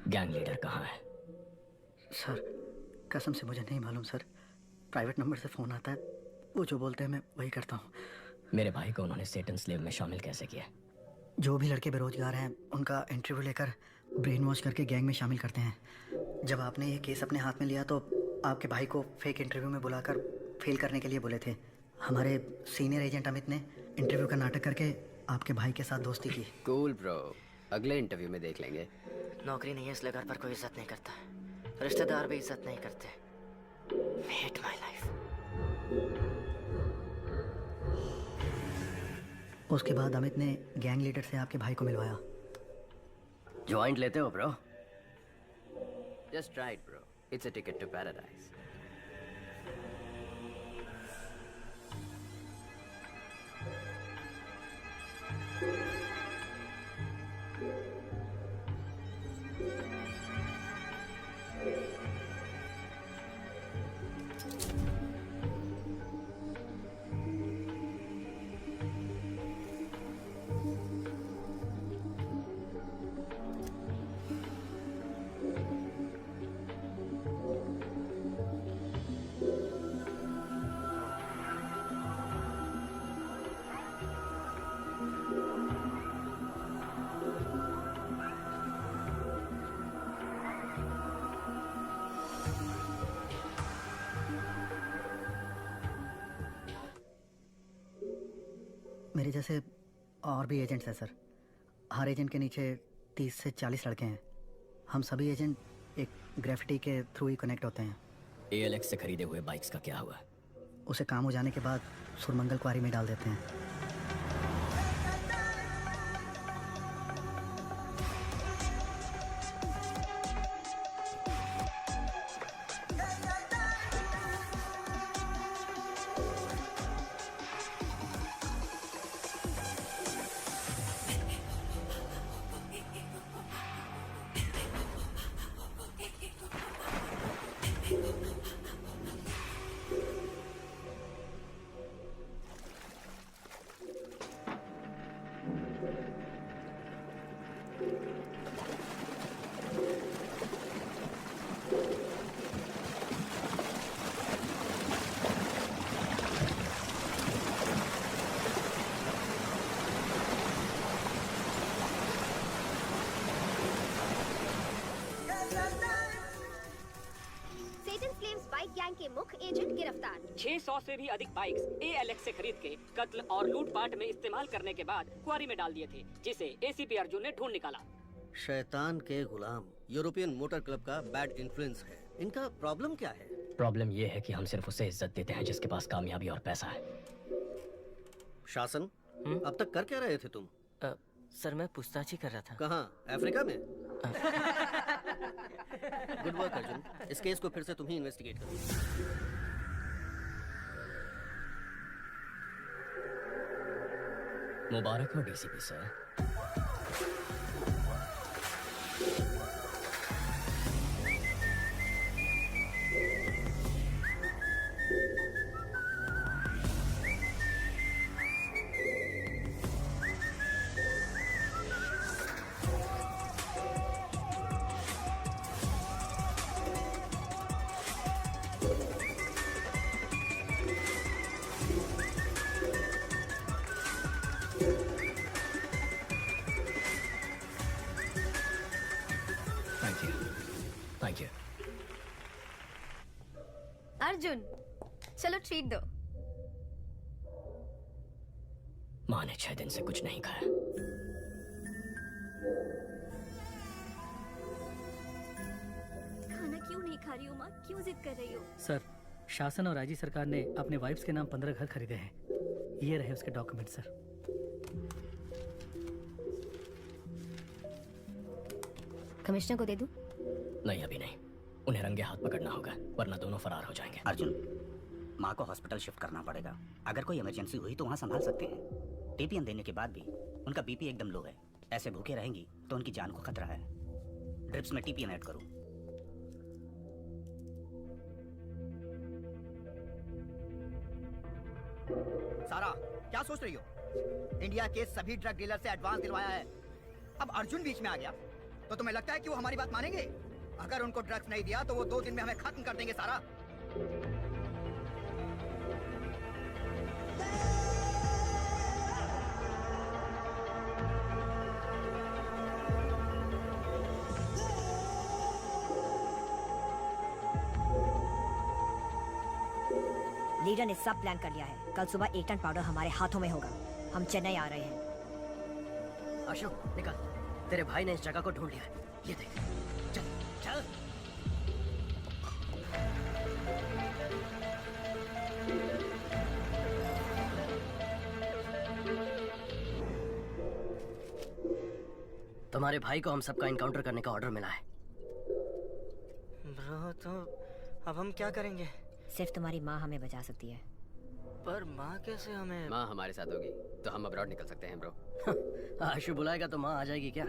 गैंग लीडर कहाँ है? सर, कसम से मुझे नहीं मालूम सर। प्राइवेट नंबर से फ़ोन आता है, वो जो बोलते हैं मैं वही करता हूँ। मेरे भाई को उन्होंने सेटन स्लेव में शामिल कैसे किया? जो भी लड़के बेरोजगार हैं उनका इंटरव्यू लेकर ब्रेन वॉश करके गैंग में शामिल करते हैं। जब आपने ये केस अपने हाथ में लिया तो आपके भाई को फेक इंटरव्यू में बुलाकर फेल करने के लिए बोले थे। हमारे सीनियर एजेंट अमित ने इंटरव्यू का नाटक करके आपके भाई के साथ दोस्ती की। कूल ब्रो, अगले इंटरव्यू में देख लेंगे। नौकरी नहीं है इसलिए घर पर कोई इज्जत नहीं करता, रिश्तेदार भी इज्जत नहीं करते। Hate my life. उसके बाद अमित ने गैंग लीडर से आपके भाई को मिलवाया। ज्वाइंट लेते हो bro? Just try it, bro. It's a ticket to paradise. मेरे जैसे और भी एजेंट्स हैं सर। हर एजेंट के नीचे 30 से 40 लड़के हैं। हम सभी एजेंट एक ग्रेफिटी के थ्रू ही कनेक्ट होते हैं। ALX से खरीदे हुए बाइक्स का क्या हुआ? उसे काम हो जाने के बाद सुरमंगल क्वारी में डाल देते हैं। सेटन स्लेव्स बाइक गैंग के मुख्य एजेंट गिरफ्तार। 600 से भी अधिक बाइक्स ALX से खरीद के कत्ल और लूटपाट में इस्तेमाल करने के बाद क्वारी में डाल दिए थे, जिसे ACP अर्जुन ने ढूंढ निकाला। शैतान के गुलाम यूरोपियन मोटर क्लब का बैड इन्फ्लुएंस है। इनका प्रॉब्लम क्या है? प्रॉब्लम ये है कि हम सिर्फ उसे इज्जत देते हैं जिसके पास कामयाबी और पैसा है। शासन, अब तक कर क्या रहे थे तुम? सर मैं पूछताछ ही कर रहा था। कहाँ? अफ्रीका में? Good work Arjun. इस केस को फिर से तुम ही इन्वेस्टिगेट करो। मुबारक हो DCP sir. Thank you. Arjun, चलो ट्रीट दो। माँ ने 6 दिन से कुछ नहीं खाया। खाना क्यों नहीं खा रही हो माँ? क्यों जिद कर रही हो? सर, शासन और राज्य सरकार ने अपने वाइफ्स के नाम 15 घर खरीदे हैं। ये रहे उसके डॉक्यूमेंट सर। कमिश्नर को दे दूं? नहीं, अभी नहीं। उन्हें रंगे हाथ पकड़ना होगा, वरना दोनों फरार हो जाएंगे। अर्जुन, माँ को हॉस्पिटल शिफ्ट करना पड़ेगा। अगर कोई इमरजेंसी हुई तो वहाँ संभाल सकते हैं। टीपीएन देने के बाद भी उनका बीपी एकदम लो है। ऐसे भूखे रहेंगी तो उनकी जान को खतरा है। ड्रिप्स में टीपीएन ऐड करो। सारा, क्या सोच रही हो? इंडिया के सभी ड्रग डीलर से एडवांस दिलवाया है। अब अर्जुन बीच में आ गया तो तुम्हें लगता है कि वो हमारी बात मानेंगे? अगर उनको ड्रग्स नहीं दिया तो वो 2 दिन में हमें खत्म कर देंगे सारा। लीडर ने सब प्लान कर लिया है। कल सुबह 1 टन पाउडर हमारे हाथों में होगा। हम चेन्नई आ रहे हैं। अशोक, निकल। तेरे भाई ने इस जगह को ढूंढ लिया है। ये देख। चल चल। तुम्हारे भाई को हम सबका इनकाउंटर करने का ऑर्डर मिला है। ब्रो, तो अब हम क्या करेंगे? सिर्फ तुम्हारी माँ हमें बचा सकती है। पर माँ कैसे हमें? माँ हमारे साथ होगी तो हम अब्रॉड निकल सकते हैं ब्रो। आशु बुलाएगा तो माँ आ जाएगी क्या?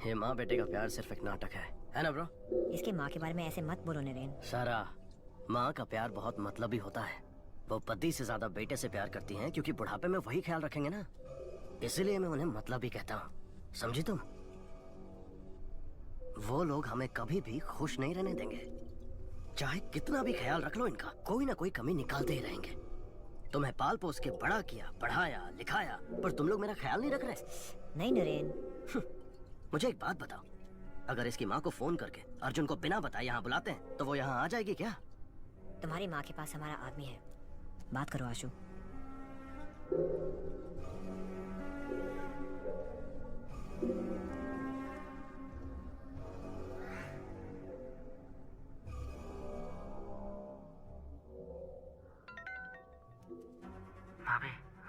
ये माँ बेटे का प्यार सिर्फ एक नाटक है ना ब्रो? इसके माँ के बारे में ऐसे मत बोलो नरेन। सारा, माँ का प्यार बहुत मतलबी होता है। वो पति से ज्यादा बेटे से प्यार करती हैं क्योंकि बुढ़ापे में वही ख्याल रखेंगे ना। इसीलिए मैं उन्हें मतलबी कहता हूँ, समझी तुम? वो लोग हमें कभी भी खुश नहीं रहने देंगे। चाहे कितना भी ख्याल रख लो इनका, कोई ना कोई कमी निकालते ही रहेंगे। तुम्हें पाल पोस के बड़ा किया, पढ़ाया, लिखाया, पर तुम लोग मेरा ख्याल नहीं रख रहे। नहीं नरेन। मुझे एक बात बताओ, अगर इसकी माँ को फोन करके अर्जुन को बिना बताए यहाँ बुलाते हैं तो वो यहाँ आ जाएगी क्या? तुम्हारी माँ के पास हमारा आदमी है। बात करो आशु। भाभी,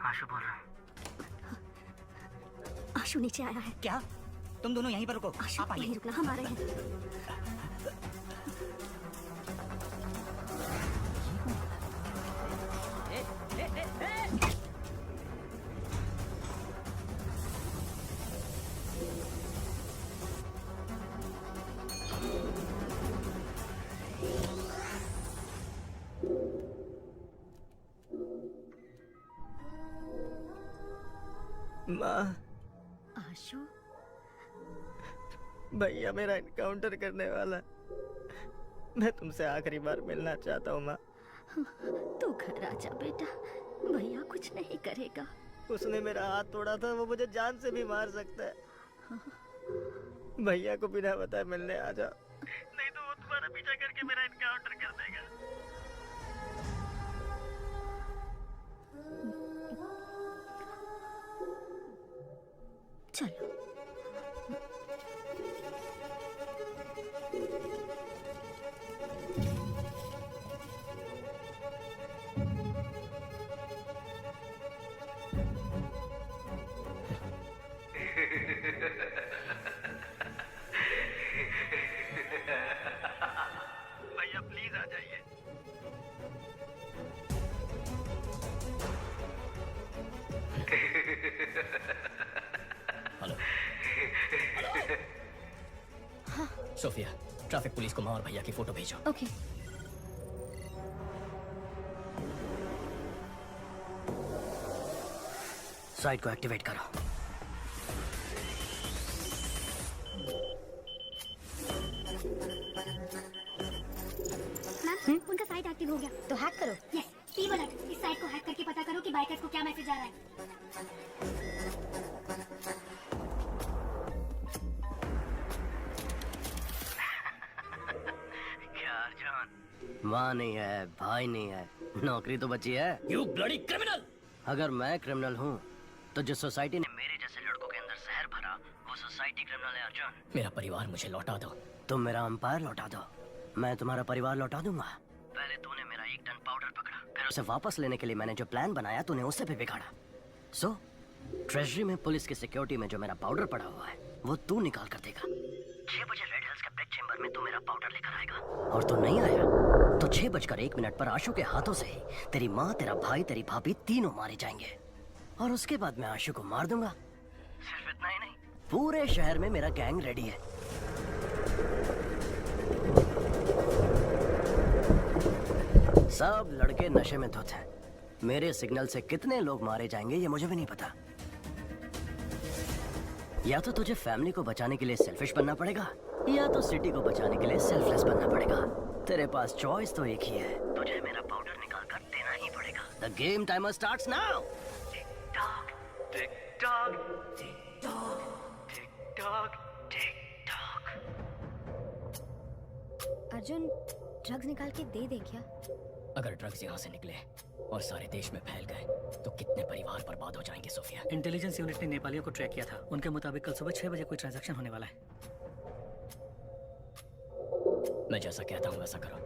आशु बोल रहा हूँ। आशु नीचे आया है। क्या? तुम दोनों यहीं पर रुको। आशु आप आइए। यहीं रुकना, हम आ रहे हैं। माँ, आशु, भैया मेरा इनकाउंटर करने वाला है। मैं तुमसे आखिरी बार मिलना चाहता हूँ माँ। तू घर आजा बेटा, भैया कुछ नहीं करेगा। उसने मेरा हाथ तोड़ा था, वो मुझे जान से भी मार सकता है। भैया को बिना बताए मिलने आ जाओ, नहीं तो वो तुम्हारा पीछा करके मेरा इनकाउंटर कर देगा। चलो। भैया प्लीज आ जाइए। हेलो। सोफिया, ट्रैफिक पुलिस को माँ और भैया की फोटो भेजो। ओके। साइट को एक्टिवेट करो। मैम, उनका साइट एक्टिव हो गया, तो हैक करो। यस, P1 इस साइट को हैक करके पता करो कि बाइकर्स को क्या मैसेज आ रहा है। क्या अर्जुन? माँ नहीं है, भाई नहीं है, नौकरी तो बची है। You bloody criminal! अगर मैं क्रिमिनल हूँ, तो जिस सोसाइटी ने मेरे जैसे लड़कों के अंदर जहर भरा, वो सोसाइटी क्रिमिनल है अर्जुन। मेरा परिवार मुझे लौटा दो। तुम मेरा अंपायर लौटा दो, मैं तुम्हारा परिवार लौटा दूंगा। पहले तूने मेरा 1 टन पाउडर पकड़ा, फिर उसे वापस लेने के लिए मैंने जो प्लान बनाया, तूने उसे भी बिगाड़ा। सो ट्रेजरी में पुलिस की सिक्योरिटी में जो मेरा पाउडर पड़ा हुआ है, वो तू निकाल कर देगा। 6 बजे रेड हिल्स के ब्लैक चेंबर में तू मेरा पाउडर लेकर आएगा, और तू नहीं आया तो 6:01 पर आशु के हाथों से ही तेरी माँ, तेरा भाई, तेरी भाभी तीनों मारे जाएंगे। और उसके बाद मैं आशु को मार दूंगा। सिर्फ इतना ही नहीं, पूरे शहर में मेरा गैंग रेडी है। सब लड़के नशे में धुत हैं। मेरे सिग्नल से कितने लोग मारे जाएंगे ये मुझे भी नहीं पता। या तो तुझे फैमिली को बचाने के लिए सेल्फिश बनना पड़ेगा, या तो सिटी को बचाने के लिए सेल्फलेस बनना पड़ेगा। तेरे पास चॉइस तो एक ही है, तुझे मेरा पाउडर निकाल कर देना ही पड़ेगा। The game timer starts now. Tick tock, tick tock, tick tock, tick tock, tick tock. Arjun, drugs निकाल के दे दे क्या? अगर ड्रग्स यहाँ से निकले और सारे देश में फैल गए तो कितने परिवार बर्बाद हो जाएंगे सोफिया। इंटेलिजेंस यूनिट ने नेपालियों को ट्रैक किया था। उनके मुताबिक कल सुबह 6 बजे कोई ट्रांजैक्शन होने वाला है। मैं जैसा कहता हूँ वैसा करो।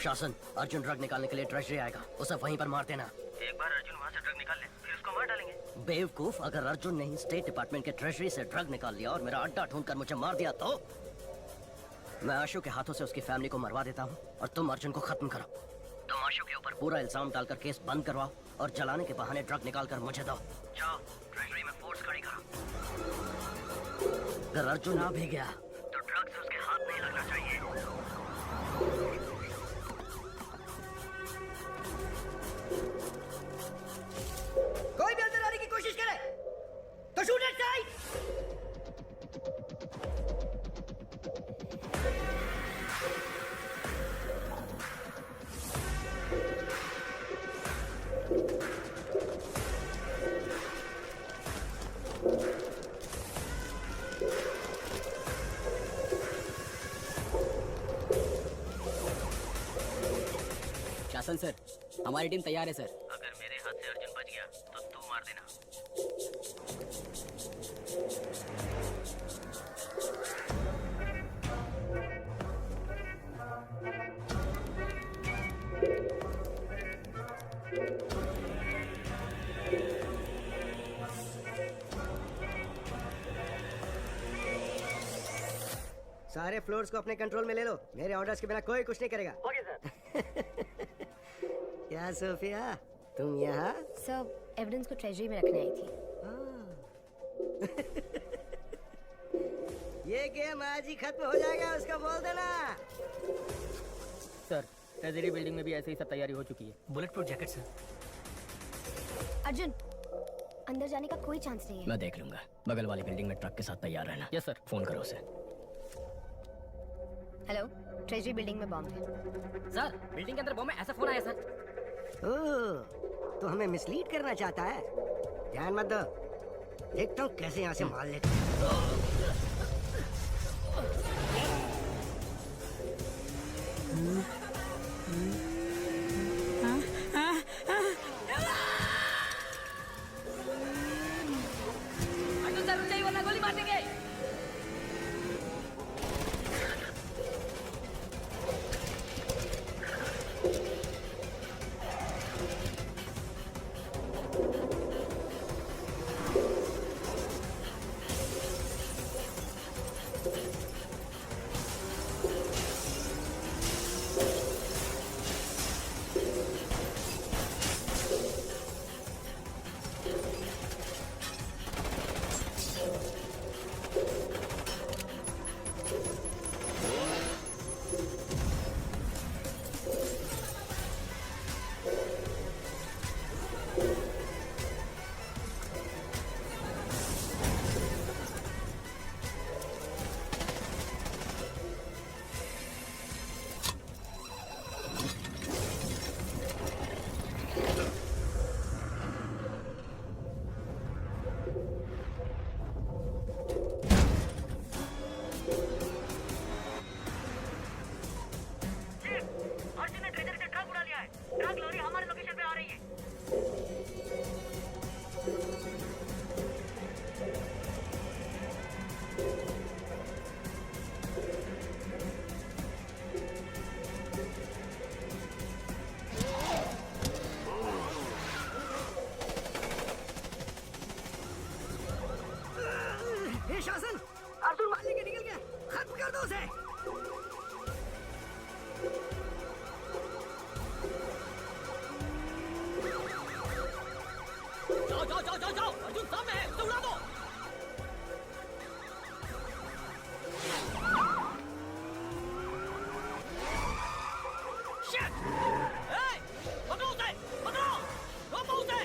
शासन, अर्जुन ड्रग निकालने के लिए ट्रेजरी आएगा, उसे वहीं पर मार देना। एक बार अर्जुन वहाँ से ड्रग निकाल ले, फिर उसको मार डालेंगे। बेवकूफ, अगर अर्जुन ने ही स्टेट डिपार्टमेंट के ट्रेजरी से ड्रग निकाल लिया और मेरा अड्डा ढूंढकर मुझे मार दिया तो मैं आशु के हाथों से उसकी फैमिली को मरवा देता हूँ और तुम अर्जुन को खत्म करो। तुम आशु के ऊपर पूरा इल्जाम डालकर केस बंद करवाओ और जलाने के बहाने ड्रग निकाल कर मुझे दो। जाओ, ट्रेजरी में फोर्स खड़ी करो। अगर अर्जुन आ भी गया तो ड्रग से उसके हाथ नहीं लगना चाहिए। कोई भी अंदर आने की कोशिश करे तो shoot at sight. Hasan sir, हमारी टीम तैयार है सर। अगर मेरे हाथ से अर्जुन बच गया तो तू मार देना। सारे फ्लोर्स को अपने कंट्रोल में ले लो। मेरे ऑर्डर्स के बिना कोई कुछ नहीं करेगा। Okay sir. क्या सोफिया, तुम यहाँ? सर, एविडेंस को ट्रेजरी में रखने आई थी। ये गेम आज ही खत्म हो जाएगा, उसको बोल देना। सर, ट्रेजरी बिल्डिंग में भी ऐसे ही सब तैयारी हो चुकी है। Bullet proof jacket sir. Arjun, अंदर जाने का कोई चांस नहीं है। मैं देख लूंगा। बगल वाली बिल्डिंग में ट्रक के साथ तैयार रहना। Yes sir. फोन करो उसे। हेलो, ट्रेजरी बिल्डिंग में बॉम्ब है। सर, बिल्डिंग के अंदर बॉम्ब है, ऐसा फोन आया सर। ओह, तो हमें मिसलीड करना चाहता है। ध्यान मत दो, देखता हूँ कैसे यहाँ से मार लेते हैं। अर्जुन सर, रुक जाइए वरना गोली मार देंगे। हे शासन, अर्जुन मारने के निकल गया, खत्म कर दो उसे। जाओ जाओ जाओ जाओ जाओ, अर्जुन सामने है, उसे उड़ा दो। Shit! Hey! पकड़ो उसे, पकड़ो, रोको उसे।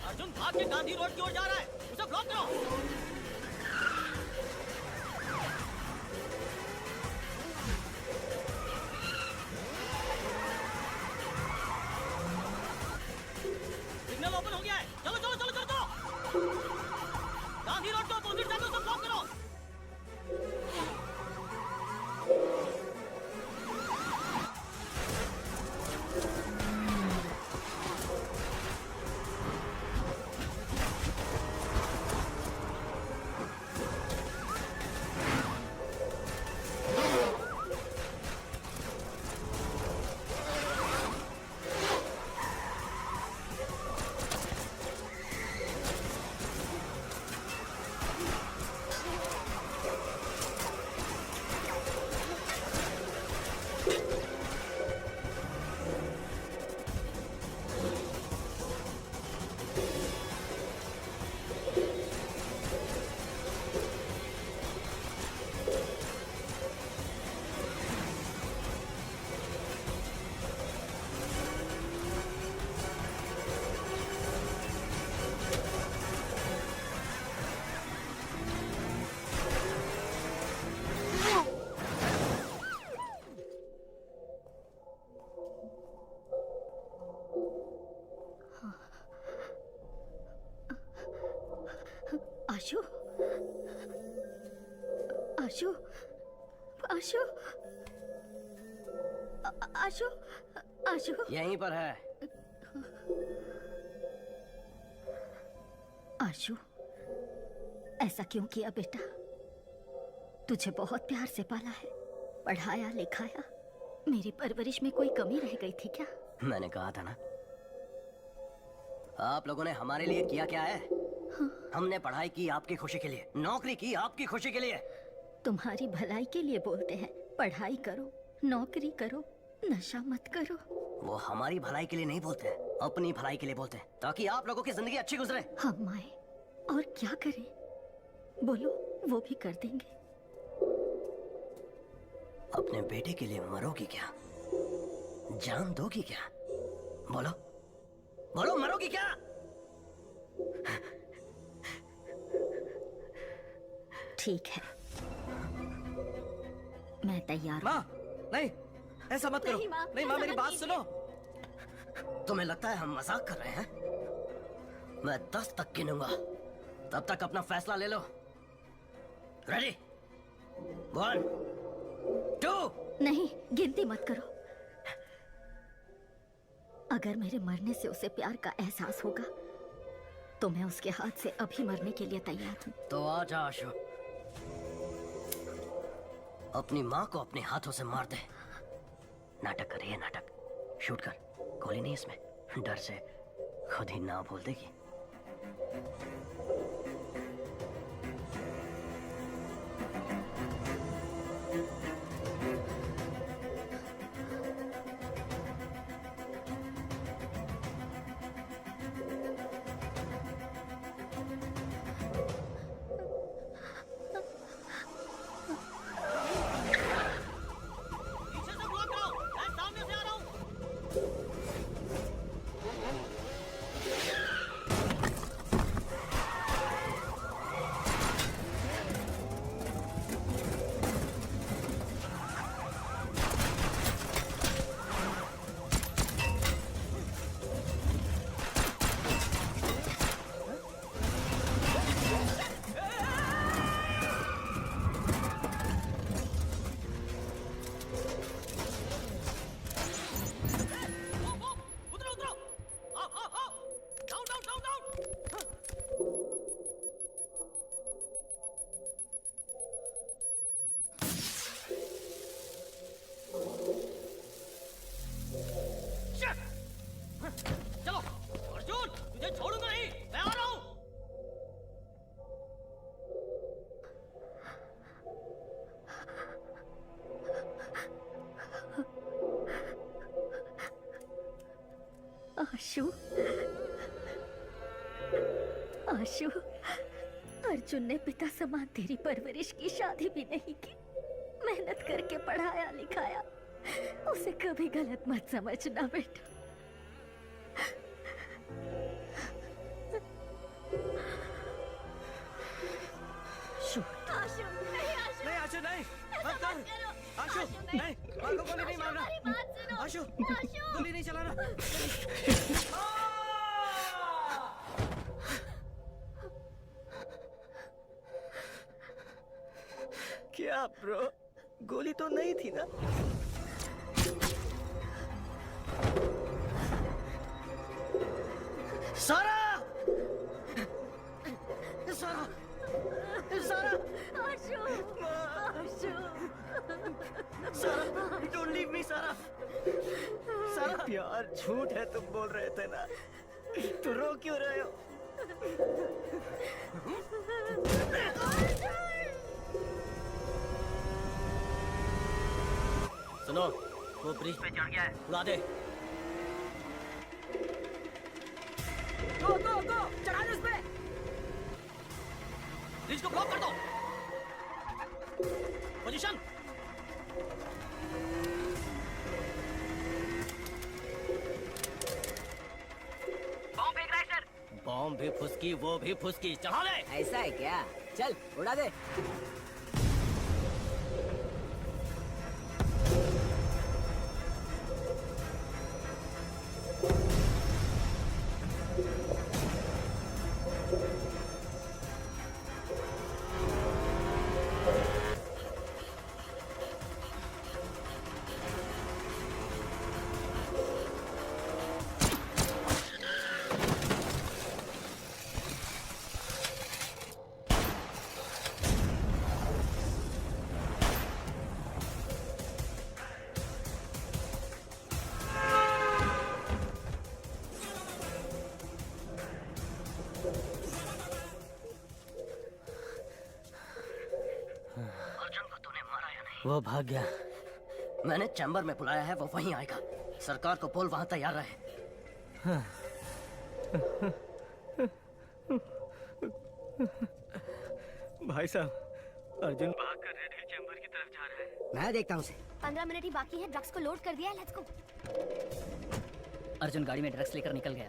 अर्जुन भाग के गांधी रोड की ओर जा रहा है, उसे ब्लॉक करो। सिग्नल ओपन हो गया है, चलो चलो चलो चलो चलो। गांधी रोड के अपोजिट साइड उसे ब्लॉक करो। आशु, आशु, आशु आशु आशु यहीं पर है। आशु, ऐसा क्यों किया बेटा? तुझे बहुत प्यार से पाला है, पढ़ाया लिखाया। मेरी परवरिश में कोई कमी रह गई थी क्या? मैंने कहा था ना, आप लोगों ने हमारे लिए किया क्या है? हमने पढ़ाई की आपकी खुशी के लिए, नौकरी की आपकी खुशी के लिए। तुम्हारी भलाई के लिए बोलते हैं, पढ़ाई करो, नौकरी करो, नशा मत करो। वो हमारी भलाई के लिए नहीं बोलते हैं, अपनी भलाई के लिए बोलते हैं, ताकि आप लोगों की जिंदगी अच्छी गुजरे। हम आए और क्या करें? बोलो, वो भी कर देंगे। अपने बेटे के लिए मरोगी क्या? जान दोगी क्या? बोलो बोलो, मरोगी क्या? ठीक है, मैं तैयार माँ, नहीं, ऐसा मत करो। नहीं माँ, मेरी बात सुनो। तुम्हें लगता है हम मजाक कर रहे हैं? मैं 10 तक गिनूंगा, तब तक अपना फैसला ले लो। रेडी? 1 2। नहीं, गिनती मत करो। अगर मेरे मरने से उसे प्यार का एहसास होगा तो मैं उसके हाथ से अभी मरने के लिए तैयार हूँ। तो आजा आशु, अपनी माँ को अपने हाथों से मार दे। नाटक कर रही है, नाटक। शूट कर, गोली नहीं इसमें। डर से खुद ही ना बोल देगी। चलो अर्जुन, तुझे छोड़ूंगा नहीं, मैं आ रहा हूँ। आशु, आशु, अर्जुन ने पिता समान तेरी परवरिश की, शादी भी नहीं की, मेहनत करके पढ़ाया लिखाया। उसे कभी गलत मत समझना बेटा। आशु, नहीं आशु, नहीं, मत कर। आशु, नहीं, माँ को गोली नहीं मारना। आशु, गोली नहीं चलाना। क्या ब्रो, गोली तो नहीं थी ना? सारा, सारा, सारा, आशु, आशु, सारा, don't leave me, सारा, सारा। प्यार झूठ है तुम बोल रहे थे ना, तो रो क्यों रहे हो? सुनो, वो ब्रिज पे चढ़ गया है, उड़ा दे। गो गो गो, चढ़ा दो उस पे। ब्रिज को ब्लॉक कर दो। पोजीशन। बॉम्ब फेंक रहा है सर। बॉम्ब भी फुसकी, वो भी फुसकी, चढ़ा ले। ऐसा है क्या? चल उड़ा दे। वो भाग गया। मैंने चैम्बर में बुलाया है, वो वहीं आएगा। सरकार को बोल वहां तैयार रहे। हाँ। भाई साहब, अर्जुन भागकर रेड हिल चैम्बर की तरफ जा रहा है। मैं देखता हूँ उसे। 15 मिनट ही बाकी है, ड्रग्स को लोड कर दिया है, लेट्स गो। अर्जुन गाड़ी में ड्रग्स लेकर निकल गया।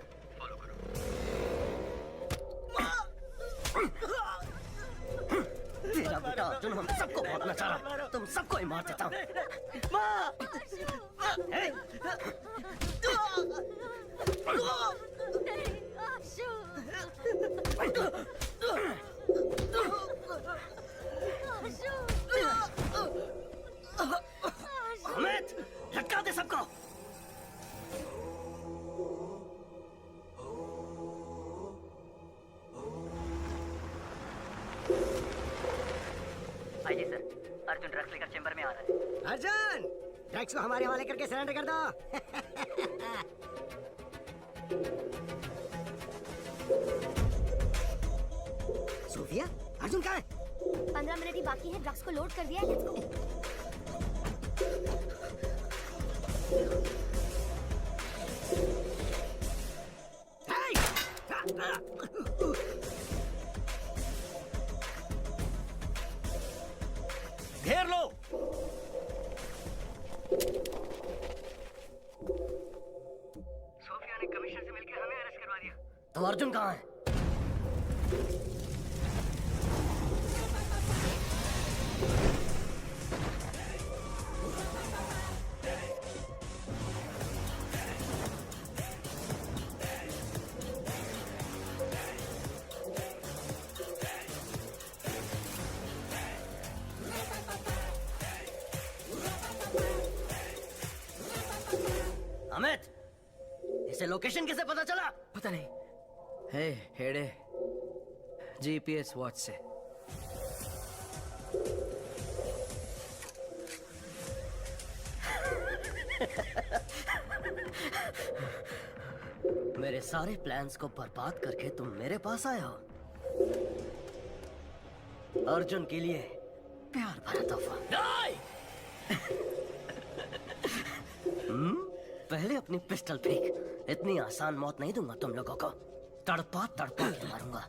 तेरा बेटा अर्जुन हम सबको बहुत नचा रहा है। तुम सबको ही मार देता हूँ। अमित, लटका दे सबको। आइए सर, अर्जुन ड्रग्स लेकर चेंबर में आ रहा है। अर्जुन, ड्रग्स को हमारे हवाले करके सरेंडर कर दो। सोफिया, अर्जुन कहाँ है? 15 मिनट ही बाकी है, ड्रग्स को लोड कर दिया है, लेट्स गो। घेर लो। सोफिया ने कमिश्नर से मिलकर हमें अरेस्ट करवा दिया। तो अर्जुन कहाँ है? अमित, इसे लोकेशन कैसे पता चला? पता नहीं। हे हेडे, जीपीएस वॉच से। मेरे सारे प्लान्स को बर्बाद करके तुम मेरे पास आए हो। अर्जुन के लिए प्यार भरा तोहफा। पहले अपनी पिस्टल फेंक। इतनी आसान मौत नहीं दूंगा तुम लोगों को, तड़पा तड़पा के मारूंगा।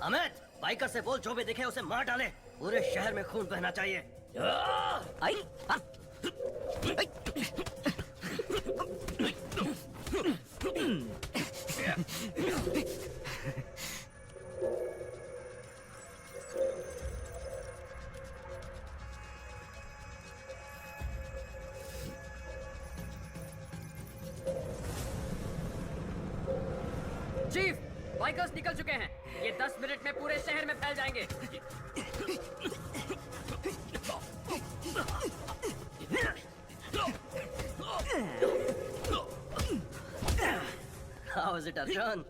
अमित, बाइकर से बोल जो भी दिखे उसे मार डाले। पूरे शहर में खून बहना चाहिए। आई, चीफ, बाइकर्स निकल चुके हैं। ये 10 मिनट में पूरे शहर में फैल जाएंगे। How is it, Arjun?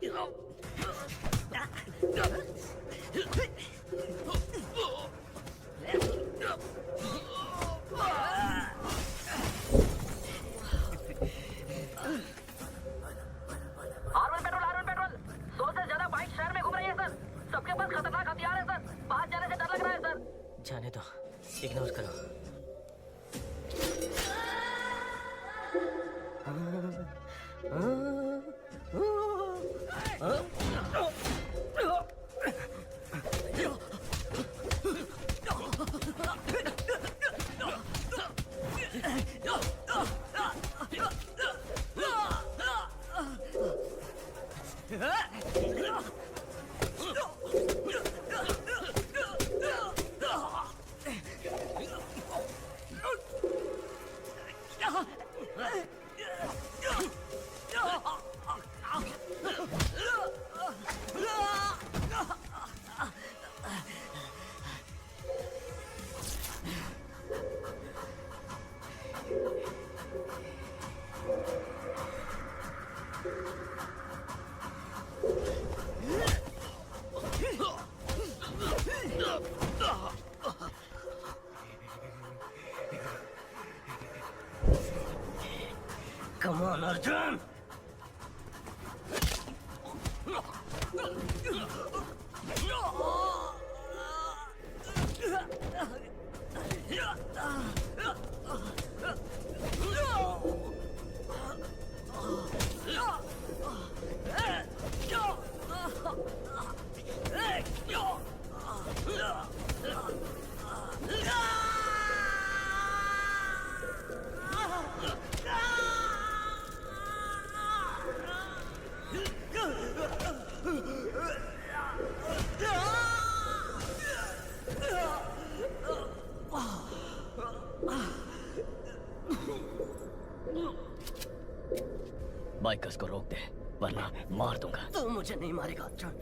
R1 petrol 100 से ज्यादा बाइक शहर में घूम रही है सर। सबके पास खतरनाक हथियार है सर। बाहर जाने से डर लग रहा है सर। जाने दो, इग्नोर करो। बाइकर्स को रोक दे, वरना मार दूंगा। तू मुझे नहीं मारेगा अर्जुन,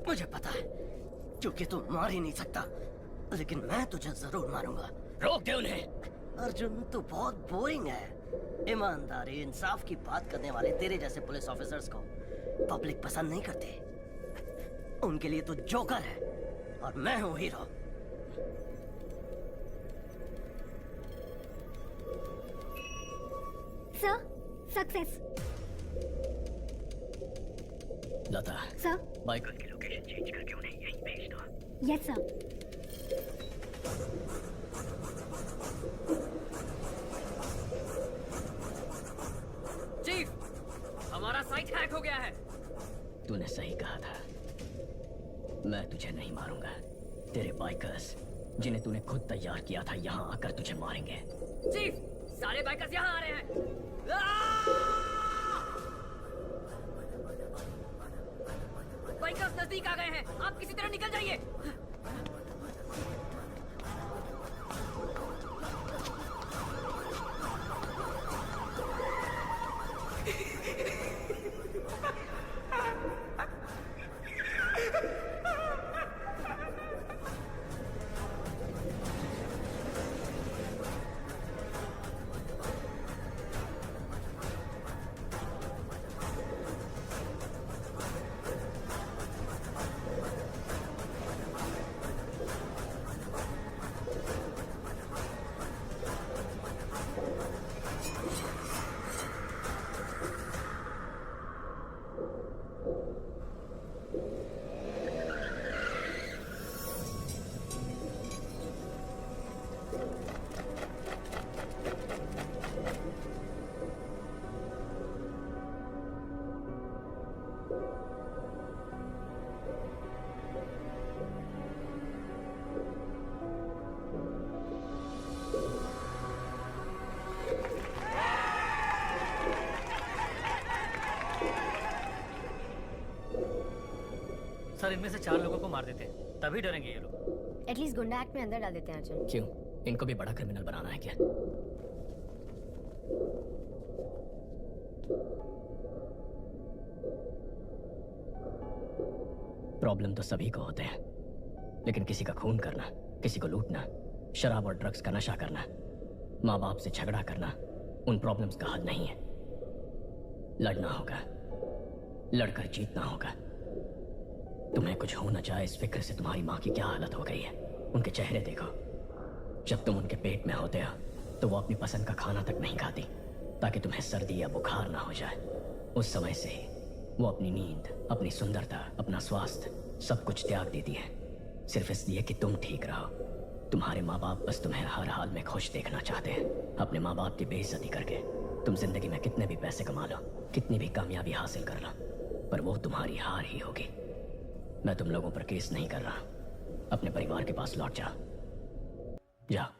मुझे पता है, क्योंकि तू मार ही नहीं सकता। लेकिन मैं तुझे जरूर मारूंगा। रोक दे उन्हें। अर्जुन, तू बहुत बोरिंग है। ईमानदारी, इंसाफ की बात करने वाले तेरे जैसे पुलिस ऑफिसर्स को पब्लिक पसंद नहीं करती। उनके लिए तू जोकर है और मैं हूँ hero. Sir, success. Lata, sir. Bikers की लोकेशन चेंज करके उन्हें यहीं भेज दो। Yes sir. चीफ, हमारा साइट हैक हो गया है। तूने सही कहा था, मैं तुझे नहीं मारूंगा। तेरे बाइकर्स, जिन्हें तूने खुद तैयार किया था, यहाँ आकर तुझे मारेंगे। चीफ, सारे बाइकर्स यहाँ आ रहे हैं। बाइकर्स नजदीक आ गए हैं, आप किसी तरह निकल जाइए। सर, इनमें से 4 लोगों को मार देते हैं, तभी डरेंगे ये लोग। एटलीस्ट गुंडा एक्ट में अंदर डाल देते हैं अर्जुन। क्यों? इनको भी बड़ा क्रिमिनल बनाना है क्या? प्रॉब्लम तो सभी को होते हैं, लेकिन किसी का खून करना, किसी को लूटना, शराब और ड्रग्स का नशा करना, माँ बाप से झगड़ा करना, उन प्रॉब्लम्स का हल नहीं है। लड़ना होगा, लड़कर जीतना होगा। तुम्हें कुछ हो न जाए, इस फिक्र से तुम्हारी माँ की क्या हालत हो गई है। उनके चेहरे देखो। जब तुम उनके पेट में होते हो तो वो अपनी पसंद का खाना तक नहीं खाती, ताकि तुम्हें सर्दी या बुखार ना हो जाए। उस समय से ही वो अपनी नींद, अपनी सुंदरता, अपना स्वास्थ्य सब कुछ त्याग देती है, सिर्फ इसलिए कि तुम ठीक रहो। तुम्हारे माँ बाप बस तुम्हें हर हाल में खुश देखना चाहते हैं। अपने माँ बाप की बेइज्जती करके तुम जिंदगी में कितने भी पैसे कमा लो, कितनी भी कामयाबी हासिल कर लो, पर वो तुम्हारी हार ही होगी। मैं तुम लोगों पर केस नहीं कर रहा। अपने परिवार के पास लौट जाओ।